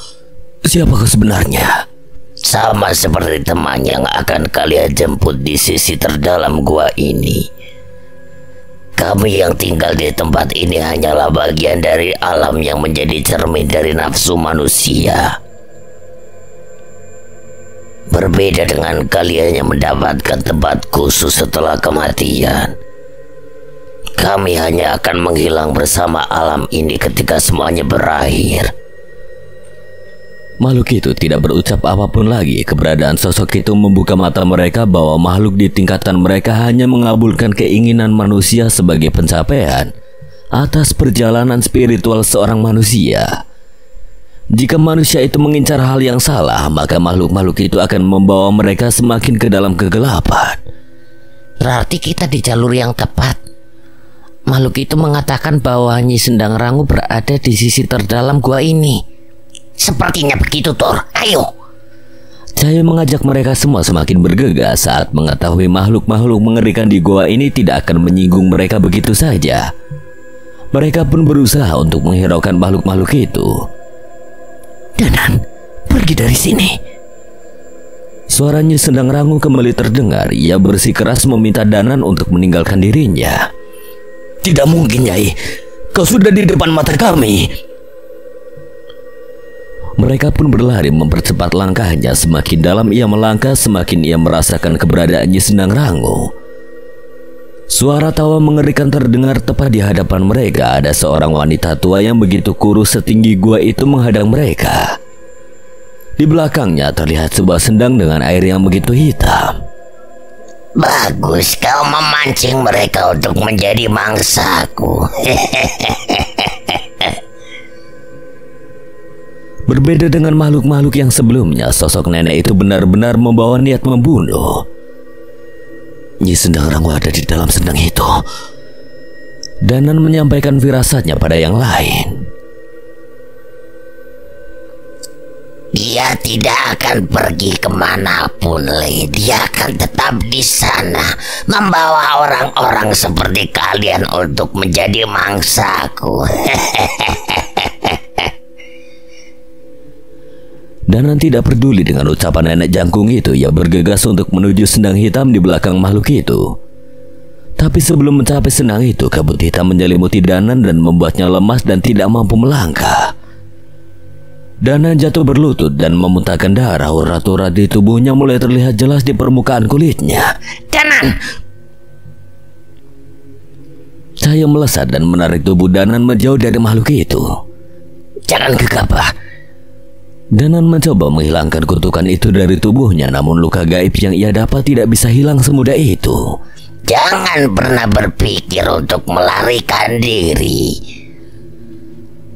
siapakah sebenarnya? Sama seperti teman yang akan kalian jemput di sisi terdalam gua ini. Kami yang tinggal di tempat ini hanyalah bagian dari alam yang menjadi cermin dari nafsu manusia. Berbeda dengan kalian yang mendapatkan tempat khusus setelah kematian. Kami hanya akan menghilang bersama alam ini ketika semuanya berakhir. Makhluk itu tidak berucap apapun lagi. Keberadaan sosok itu membuka mata mereka bahwa makhluk di tingkatan mereka hanya mengabulkan keinginan manusia sebagai pencapaian atas perjalanan spiritual seorang manusia. Jika manusia itu mengincar hal yang salah, maka makhluk-makhluk itu akan membawa mereka semakin ke dalam kegelapan. Berarti kita di jalur yang tepat. Makhluk itu mengatakan bahwa Nyi Sendang Rangu berada di sisi terdalam gua ini. Sepertinya begitu, Thor. Ayo. Cahyo mengajak mereka semua semakin bergegas saat mengetahui makhluk-makhluk mengerikan di gua ini tidak akan menyinggung mereka begitu saja. Mereka pun berusaha untuk menghiraukan makhluk-makhluk itu. Danan, pergi dari sini. Suara Nyi Sendang Rangu kembali terdengar. Ia bersikeras meminta Danan untuk meninggalkan dirinya. Tidak mungkin, Nyai. Kau sudah di depan mata kami. Mereka pun berlari mempercepat langkahnya. Semakin dalam ia melangkah, semakin ia merasakan keberadaan Nyi Sendang Rangu. Suara tawa mengerikan terdengar tepat di hadapan mereka. Ada seorang wanita tua yang begitu kurus setinggi gua itu menghadang mereka. Di belakangnya terlihat sebuah sendang dengan air yang begitu hitam. Bagus, kau memancing mereka untuk menjadi mangsaku. Berbeda dengan makhluk-makhluk yang sebelumnya, sosok nenek itu benar-benar membawa niat membunuh. Nyi Sendang Rangu ada di dalam sendang itu. Danan menyampaikan firasatnya pada yang lain. Dia tidak akan pergi kemanapun, Le. Dia akan tetap di sana, membawa orang-orang seperti kalian untuk menjadi mangsaku. Danan tidak peduli dengan ucapan nenek jangkung itu. Ia bergegas untuk menuju sendang hitam di belakang makhluk itu. Tapi sebelum mencapai sendang itu, kabut hitam menyelimuti Danan dan membuatnya lemas dan tidak mampu melangkah. Danan jatuh berlutut dan memuntahkan darah. Urat-urat di tubuhnya mulai terlihat jelas di permukaan kulitnya. Danan! Cahaya melesat dan menarik tubuh Danan menjauh dari makhluk itu. Jangan gegabah. Danan mencoba menghilangkan kutukan itu dari tubuhnya, namun luka gaib yang ia dapat tidak bisa hilang semudah itu. Jangan pernah berpikir untuk melarikan diri.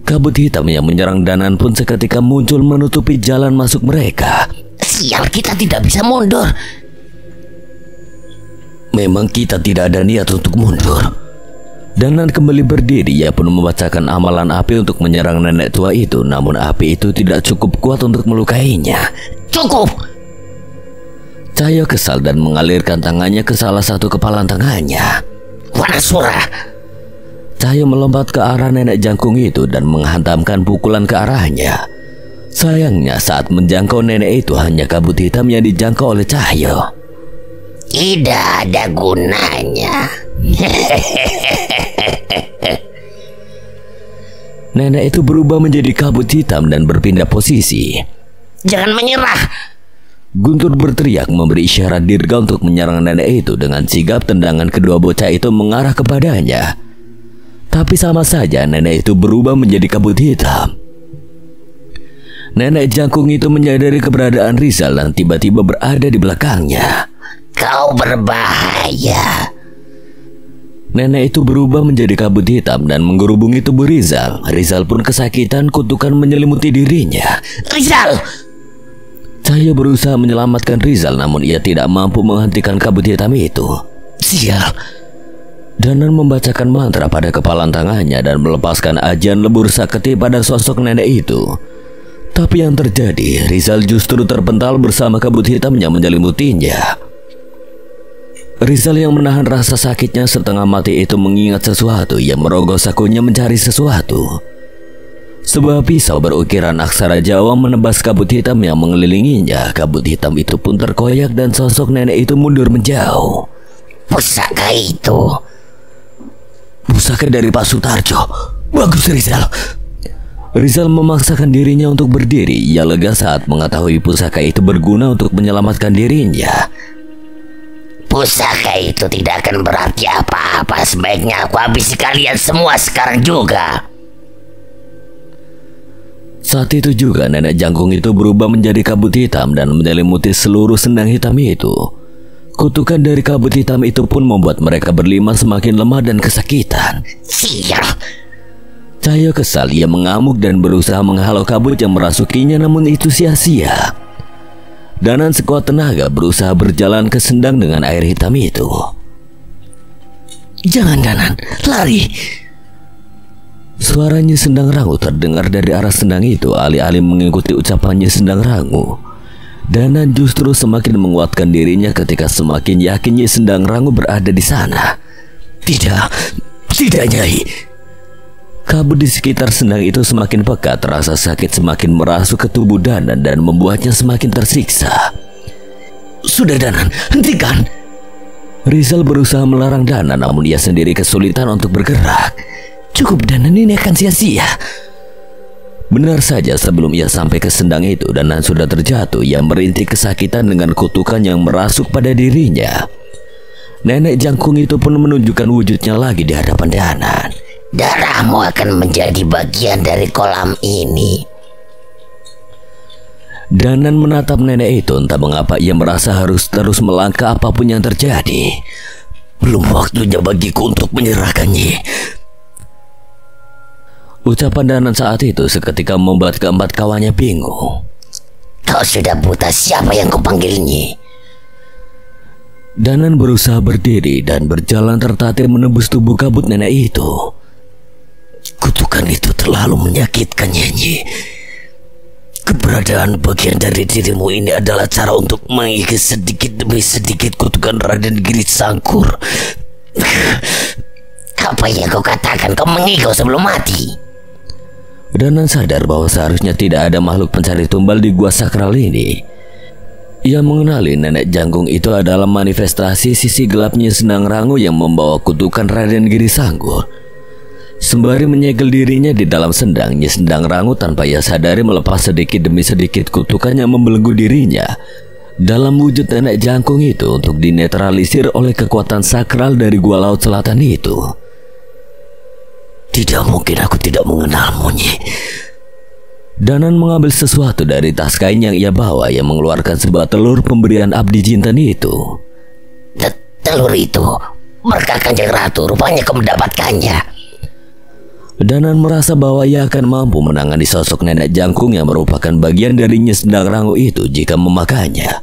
Kabut hitam yang menyerang Danan pun seketika muncul menutupi jalan masuk mereka. Sial, kita tidak bisa mundur. Memang kita tidak ada niat untuk mundur. Danan kembali berdiri. Ia pun membacakan amalan api untuk menyerang nenek tua itu, namun api itu tidak cukup kuat untuk melukainya. Cukup! Cahaya kesal dan mengalirkan tangannya ke salah satu kepalan tangannya. Wanasura! Cahaya melompat ke arah nenek jangkung itu dan menghantamkan pukulan ke arahnya. Sayangnya saat menjangkau nenek itu hanya kabut hitam yang dijangkau oleh Cahaya. Tidak ada gunanya. Nenek itu berubah menjadi kabut hitam dan berpindah posisi. Jangan menyerah! Guntur berteriak memberi isyarat Dirga untuk menyerang nenek itu. Dengan sigap tendangan kedua bocah itu mengarah kepadanya. Tapi sama saja nenek itu berubah menjadi kabut hitam. Nenek jangkung itu menyadari keberadaan Rizal dan tiba-tiba berada di belakangnya. Kau berbahaya. Nenek itu berubah menjadi kabut hitam dan menggerubungi tubuh Rizal. Rizal pun kesakitan, kutukan menyelimuti dirinya. Rizal! Cahaya berusaha menyelamatkan Rizal, namun ia tidak mampu menghentikan kabut hitam itu. Sial! Danan membacakan mantra pada kepalan tangannya dan melepaskan ajian lebur saketi pada sosok nenek itu. Tapi yang terjadi, Rizal justru terpental bersama kabut hitam yang menyelimutinya. Rizal yang menahan rasa sakitnya setengah mati itu mengingat sesuatu. Ia merogoh sakunya mencari sesuatu. Sebuah pisau berukiran aksara Jawa menebas kabut hitam yang mengelilinginya. Kabut hitam itu pun terkoyak dan sosok nenek itu mundur menjauh. Pusaka itu. Pusaka dari Pak Sutarjo. Bagus Rizal. Rizal memaksakan dirinya untuk berdiri. Ia lega saat mengetahui pusaka itu berguna untuk menyelamatkan dirinya. Pusaka itu tidak akan berarti apa-apa. Sebaiknya aku habisi kalian semua sekarang juga. Saat itu juga nenek jangkung itu berubah menjadi kabut hitam dan menyelimuti seluruh sendang hitam itu. Kutukan dari kabut hitam itu pun membuat mereka berlima semakin lemah dan kesakitan. Sial! Cahaya kesal, ia mengamuk dan berusaha menghalau kabut yang merasukinya, namun itu sia-sia. Danan sekuat tenaga berusaha berjalan ke sendang dengan air hitam itu. Jangan Danan, lari! Suaranya Sendang Rangu terdengar dari arah sendang itu. Alih-alih mengikuti ucapannya Sendang Rangu, Danan justru semakin menguatkan dirinya ketika semakin yakinnya Sendang Rangu berada di sana. Tidak Nyai. Kabut di sekitar sendang itu semakin pekat. Rasa sakit semakin merasuk ke tubuh Danan dan membuatnya semakin tersiksa. Sudah Danan, hentikan! Rizal berusaha melarang Danan, namun ia sendiri kesulitan untuk bergerak. Cukup Danan, ini akan sia-sia. Benar saja, sebelum ia sampai ke sendang itu, Danan sudah terjatuh. Ia merintih kesakitan dengan kutukan yang merasuk pada dirinya. Nenek jangkung itu pun menunjukkan wujudnya lagi di hadapan Danan. Darahmu akan menjadi bagian dari kolam ini. Danan menatap nenek itu. Entah mengapa ia merasa harus terus melangkah apapun yang terjadi. Belum waktunya bagiku untuk menyerahkannya. Ucapan Danan saat itu seketika membuat keempat kawannya bingung. Kau sudah buta, siapa yang kau panggilnya? Danan berusaha berdiri dan berjalan tertatih menembus tubuh kabut nenek itu. Kutukan itu terlalu menyakitkan, Nyi. Keberadaan bagian dari dirimu ini adalah cara untuk mengikis sedikit demi sedikit kutukan Raden Giri Sangkur. Apa yang kau katakan? Kau mengigau sebelum mati. Danan sadar bahwa seharusnya tidak ada makhluk pencari tumbal di gua sakral ini. Ia mengenali nenek jangkung itu adalah manifestasi sisi gelapnya Sendang Rangu yang membawa kutukan Raden Giri Sanggur. Sembari menyegel dirinya di dalam sendangnya, Sendang Rangu tanpa ia sadari melepas sedikit demi sedikit kutukan yang membelenggu dirinya dalam wujud nenek jangkung itu untuk dinetralisir oleh kekuatan sakral dari gua laut selatan itu. Tidak mungkin aku tidak mengenalmu, Nyi. Danan mengambil sesuatu dari tas kain yang ia bawa yang mengeluarkan sebuah telur pemberian Abdi Jinten itu. Telur itu berkah Kanjeng Ratu, rupanya kau mendapatkannya. Danan merasa bahwa ia akan mampu menangani sosok nenek jangkung yang merupakan bagian dari Nyi Sendang Rangu itu jika memakainya.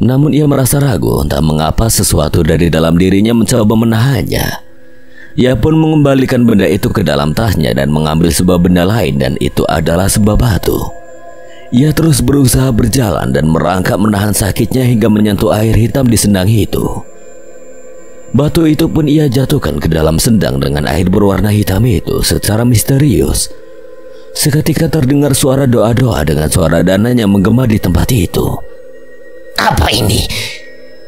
Namun ia merasa ragu entah mengapa sesuatu dari dalam dirinya mencoba menahannya. Ia pun mengembalikan benda itu ke dalam tasnya dan mengambil sebuah benda lain, dan itu adalah sebuah batu. Ia terus berusaha berjalan dan merangkak menahan sakitnya hingga menyentuh air hitam di sendang itu. Batu itu pun ia jatuhkan ke dalam sendang dengan air berwarna hitam itu secara misterius. Seketika terdengar suara doa-doa dengan suara Danan yang menggema di tempat itu. Apa ini?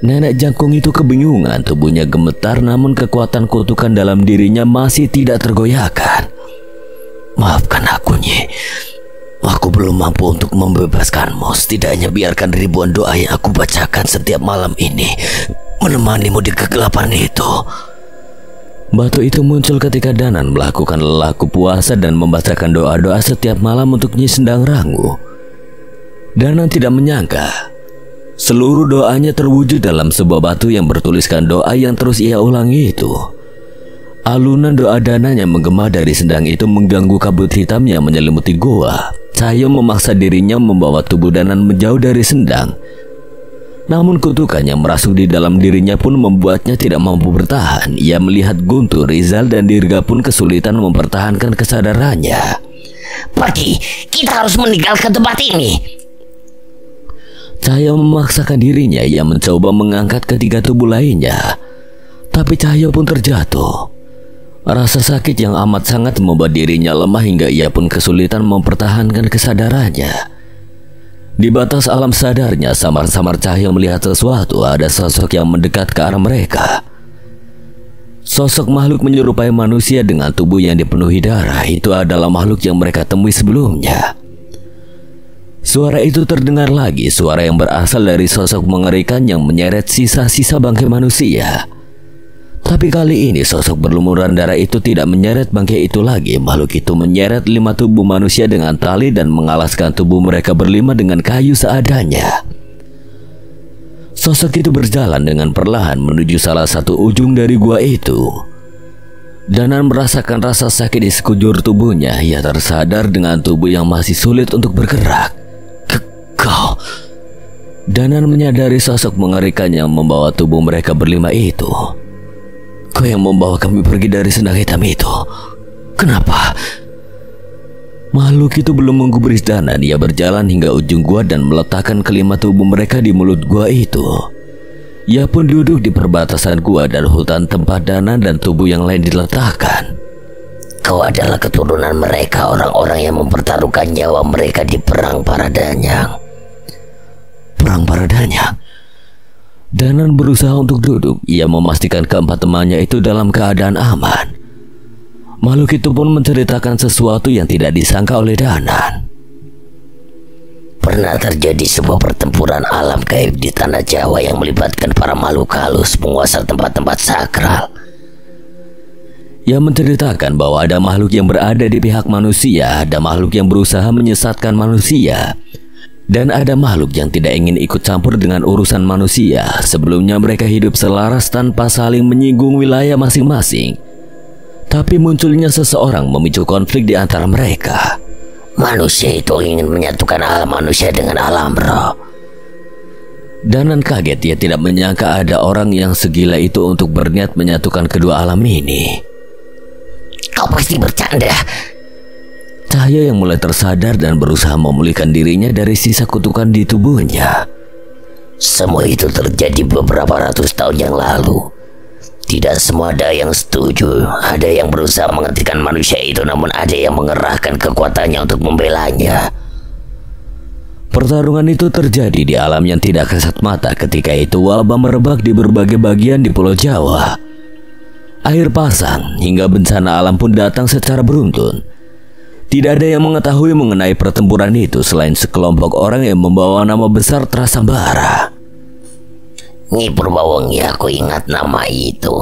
Nenek jangkung itu kebingungan, tubuhnya gemetar namun kekuatan kutukan dalam dirinya masih tidak tergoyahkan. Maafkan aku, Nyi. Aku belum mampu untuk membebaskanmu. Setidaknya biarkan ribuan doa yang aku bacakan setiap malam ini menemanimu di kegelapan itu. Batu itu muncul ketika Danan melakukan lelaku puasa dan membacakan doa-doa setiap malam untuk Nyi Sendang Rangu. Danan tidak menyangka seluruh doanya terwujud dalam sebuah batu yang bertuliskan doa yang terus ia ulangi itu. Alunan doa Danan yang menggema dari sendang itu mengganggu kabut hitam yang menyelimuti goa. Cahyo memaksa dirinya membawa tubuh Danan menjauh dari sendang. Namun kutukan yang merasuk di dalam dirinya pun membuatnya tidak mampu bertahan. Ia melihat Guntur, Rizal, dan Dirga pun kesulitan mempertahankan kesadarannya. Pergi, kita harus meninggalkan tempat ini. Cahyo memaksakan dirinya. Ia mencoba mengangkat ketiga tubuh lainnya, tapi Cahyo pun terjatuh. Rasa sakit yang amat sangat membuat dirinya lemah hingga ia pun kesulitan mempertahankan kesadarannya. Di batas alam sadarnya, samar-samar Cahyo melihat sesuatu. Ada sosok yang mendekat ke arah mereka. Sosok makhluk menyerupai manusia dengan tubuh yang dipenuhi darah. Itu adalah makhluk yang mereka temui sebelumnya. Suara itu terdengar lagi, suara yang berasal dari sosok mengerikan yang menyeret sisa-sisa bangkai manusia. Tapi kali ini sosok berlumuran darah itu tidak menyeret bangkai itu lagi. Makhluk itu menyeret 5 tubuh manusia dengan tali dan mengalaskan tubuh mereka berlima dengan kayu seadanya. Sosok itu berjalan dengan perlahan menuju salah satu ujung dari gua itu. Danan merasakan rasa sakit di sekujur tubuhnya. Ia tersadar dengan tubuh yang masih sulit untuk bergerak. Kau... Danan menyadari sosok mengerikan yang membawa tubuh mereka berlima itu. Kau yang membawa kami pergi dari sendang hitam itu. Kenapa? Makhluk itu belum menggubris Danan. Ia berjalan hingga ujung gua dan meletakkan kelima tubuh mereka di mulut gua itu. Ia pun duduk di perbatasan gua dan hutan tempat Danan dan tubuh yang lain diletakkan. Kau adalah keturunan mereka, orang-orang yang mempertaruhkan nyawa mereka di perang para danyang. Perang para danyang? Danan berusaha untuk duduk. Ia memastikan keempat temannya itu dalam keadaan aman. Makhluk itu pun menceritakan sesuatu yang tidak disangka oleh Danan. Pernah terjadi sebuah pertempuran alam gaib di tanah Jawa yang melibatkan para makhluk halus penguasa tempat-tempat sakral. Ia menceritakan bahwa ada makhluk yang berada di pihak manusia, ada makhluk yang berusaha menyesatkan manusia, dan ada makhluk yang tidak ingin ikut campur dengan urusan manusia. Sebelumnya mereka hidup selaras tanpa saling menyinggung wilayah masing-masing. Tapi munculnya seseorang memicu konflik di antara mereka. Manusia itu ingin menyatukan alam manusia dengan alam roh. Danan kaget. Dia tidak menyangka ada orang yang segila itu untuk berniat menyatukan kedua alam ini. Kau pasti bercanda. Cahyo yang mulai tersadar dan berusaha memulihkan dirinya dari sisa kutukan di tubuhnya. Semua itu terjadi beberapa ratus tahun yang lalu. Tidak semua ada yang setuju. Ada yang berusaha menghentikan manusia itu, namun ada yang mengerahkan kekuatannya untuk membelanya. Pertarungan itu terjadi di alam yang tidak kasat mata. Ketika itu wabah merebak di berbagai bagian di Pulau Jawa. Air pasang hingga bencana alam pun datang secara beruntun. Tidak ada yang mengetahui mengenai pertempuran itu selain sekelompok orang yang membawa nama besar Trasambara. Nyi Purbawangi, aku ingat nama itu.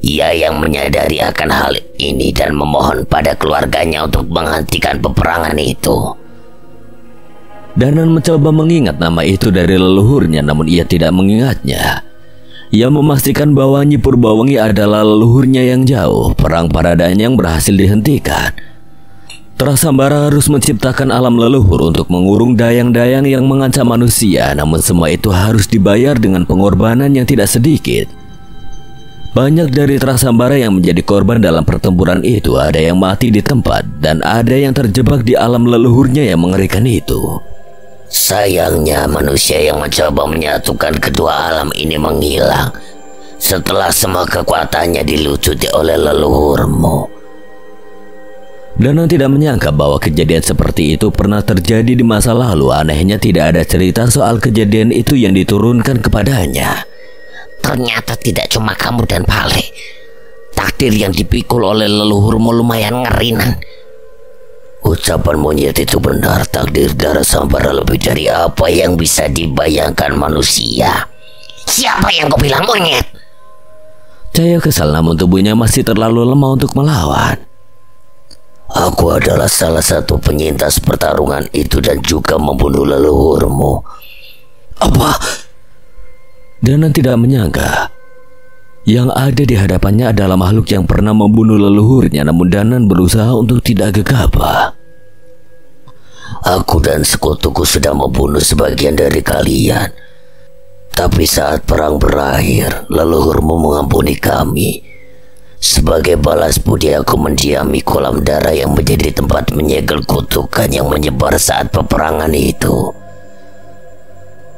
Ia yang menyadari akan hal ini dan memohon pada keluarganya untuk menghentikan peperangan itu. Danan mencoba mengingat nama itu dari leluhurnya, namun ia tidak mengingatnya. Ia memastikan bahwa Nyi Purbawangi adalah leluhurnya yang jauh. Perang Paradaan yang berhasil dihentikan. Trasambara harus menciptakan alam leluhur untuk mengurung dayang-dayang yang mengancam manusia. Namun semua itu harus dibayar dengan pengorbanan yang tidak sedikit. Banyak dari Trasambara yang menjadi korban dalam pertempuran itu. Ada yang mati di tempat dan ada yang terjebak di alam leluhurnya yang mengerikan itu. Sayangnya manusia yang mencoba menyatukan kedua alam ini menghilang setelah semua kekuatannya dilucuti oleh leluhurmu. Danan tidak menyangka bahwa kejadian seperti itu pernah terjadi di masa lalu. Anehnya tidak ada cerita soal kejadian itu yang diturunkan kepadanya. Ternyata tidak cuma kamu dan Pale. Takdir yang dipikul oleh leluhurmu lumayan ngeri, Nan. Ucapan monyet itu benar. Takdir Trasambara lebih dari apa yang bisa dibayangkan manusia. Siapa yang kau bilang monyet? Cahaya kesal, namun tubuhnya masih terlalu lemah untuk melawan. Aku adalah salah satu penyintas pertarungan itu dan juga membunuh leluhurmu. Apa? Danan tidak menyangka yang ada di hadapannya adalah makhluk yang pernah membunuh leluhurnya. Namun Danan berusaha untuk tidak gegabah. Aku dan sekutuku sudah membunuh sebagian dari kalian. Tapi saat perang berakhir, leluhurmu mengampuni kami. Sebagai balas budi aku mendiami kolam darah yang menjadi tempat menyegel kutukan yang menyebar saat peperangan itu.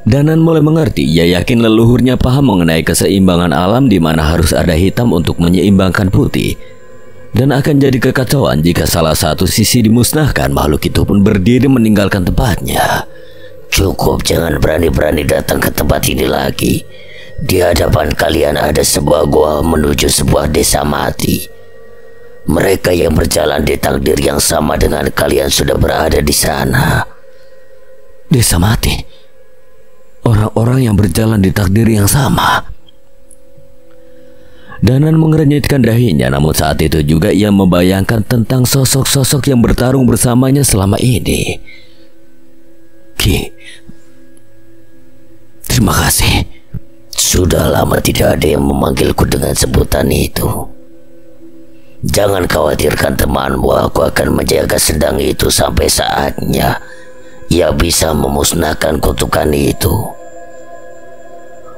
Danan mulai mengerti. Ia yakin leluhurnya paham mengenai keseimbangan alam di mana harus ada hitam untuk menyeimbangkan putih. Dan akan jadi kekacauan jika salah satu sisi dimusnahkan. Makhluk itu pun berdiri meninggalkan tempatnya. Cukup, jangan berani-berani datang ke tempat ini lagi. Di hadapan kalian ada sebuah gua menuju sebuah desa mati. Mereka yang berjalan di takdir yang sama dengan kalian sudah berada di sana. Desa mati? Orang-orang yang berjalan di takdir yang sama. Danan mengernyitkan dahinya, namun saat itu juga ia membayangkan tentang sosok-sosok yang bertarung bersamanya selama ini. Ki, terima kasih. Sudah lama tidak ada yang memanggilku dengan sebutan itu. Jangan khawatirkan temanmu, aku akan menjaga sedang itu sampai saatnya ia bisa memusnahkan kutukan itu.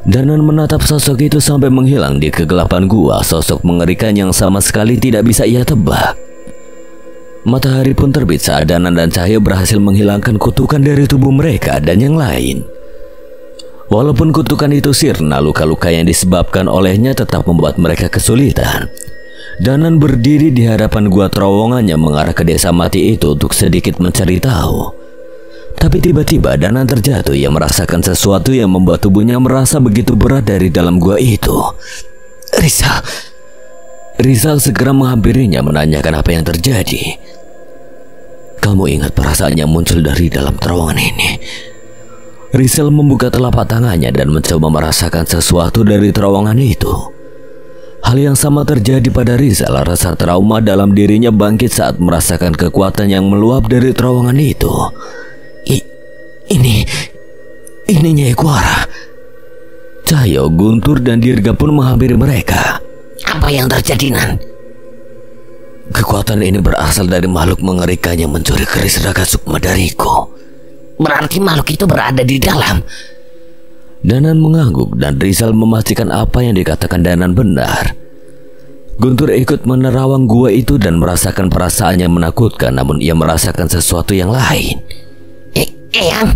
Danan menatap sosok itu sampai menghilang di kegelapan gua. Sosok mengerikan yang sama sekali tidak bisa ia tebak. Matahari pun terbit saat Danan dan Cahaya berhasil menghilangkan kutukan dari tubuh mereka dan yang lain. Walaupun kutukan itu sirna, luka-luka yang disebabkan olehnya tetap membuat mereka kesulitan. Danan berdiri di hadapan gua terowongan yang mengarah ke desa mati itu untuk sedikit mencari tahu. Tapi tiba-tiba Danan terjatuh. Ia merasakan sesuatu yang membuat tubuhnya merasa begitu berat dari dalam gua itu. Rizal segera menghampirinya menanyakan apa yang terjadi. Kamu ingat perasaan yang muncul dari dalam terowongan ini? Rizal membuka telapak tangannya dan mencoba merasakan sesuatu dari terowongan itu. Hal yang sama terjadi pada Rizal. Rasa trauma dalam dirinya bangkit saat merasakan kekuatan yang meluap dari terowongan itu. Ini Nyai Kuara. Cahyo, Guntur, dan Dirga pun menghampiri mereka. Apa yang terjadi, Nan? Kekuatan ini berasal dari makhluk mengerikan yang mencuri keris Raga Sukma dariku. Berarti makhluk itu berada di dalam. Danan mengangguk dan Rizal memastikan apa yang dikatakan Danan benar. Guntur ikut menerawang gua itu dan merasakan perasaan yang menakutkan, namun ia merasakan sesuatu yang lain. Eyang,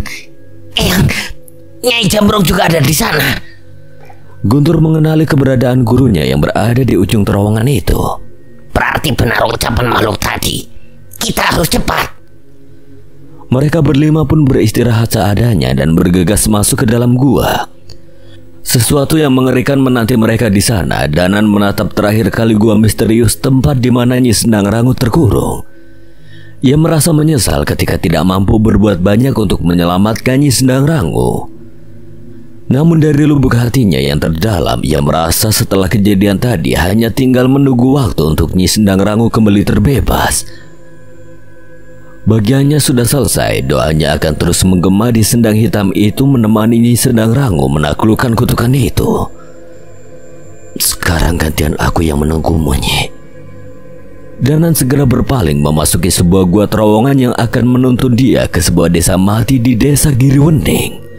Nyai Jambrong juga ada di sana. Guntur mengenali keberadaan gurunya yang berada di ujung terowongan itu. Berarti benar ucapan makhluk tadi. Kita harus cepat. Mereka berlima pun beristirahat seadanya dan bergegas masuk ke dalam gua. Sesuatu yang mengerikan menanti mereka di sana. Danan menatap terakhir kali gua misterius, tempat di mana Nyi Sendang Rangu terkurung. Ia merasa menyesal ketika tidak mampu berbuat banyak untuk menyelamatkan Nyi Sendang Rangu. Namun dari lubuk hatinya yang terdalam, ia merasa setelah kejadian tadi hanya tinggal menunggu waktu untuk Nyi Sendang Rangu kembali terbebas. Bagiannya sudah selesai, doanya akan terus menggema di sendang hitam itu menemani Nyi Sendang Rangu menaklukkan kutukan itu. Sekarang gantian aku yang menunggumu, Nyi. Danan segera berpaling memasuki sebuah gua terowongan yang akan menuntun dia ke sebuah desa mati di desa Giriwening.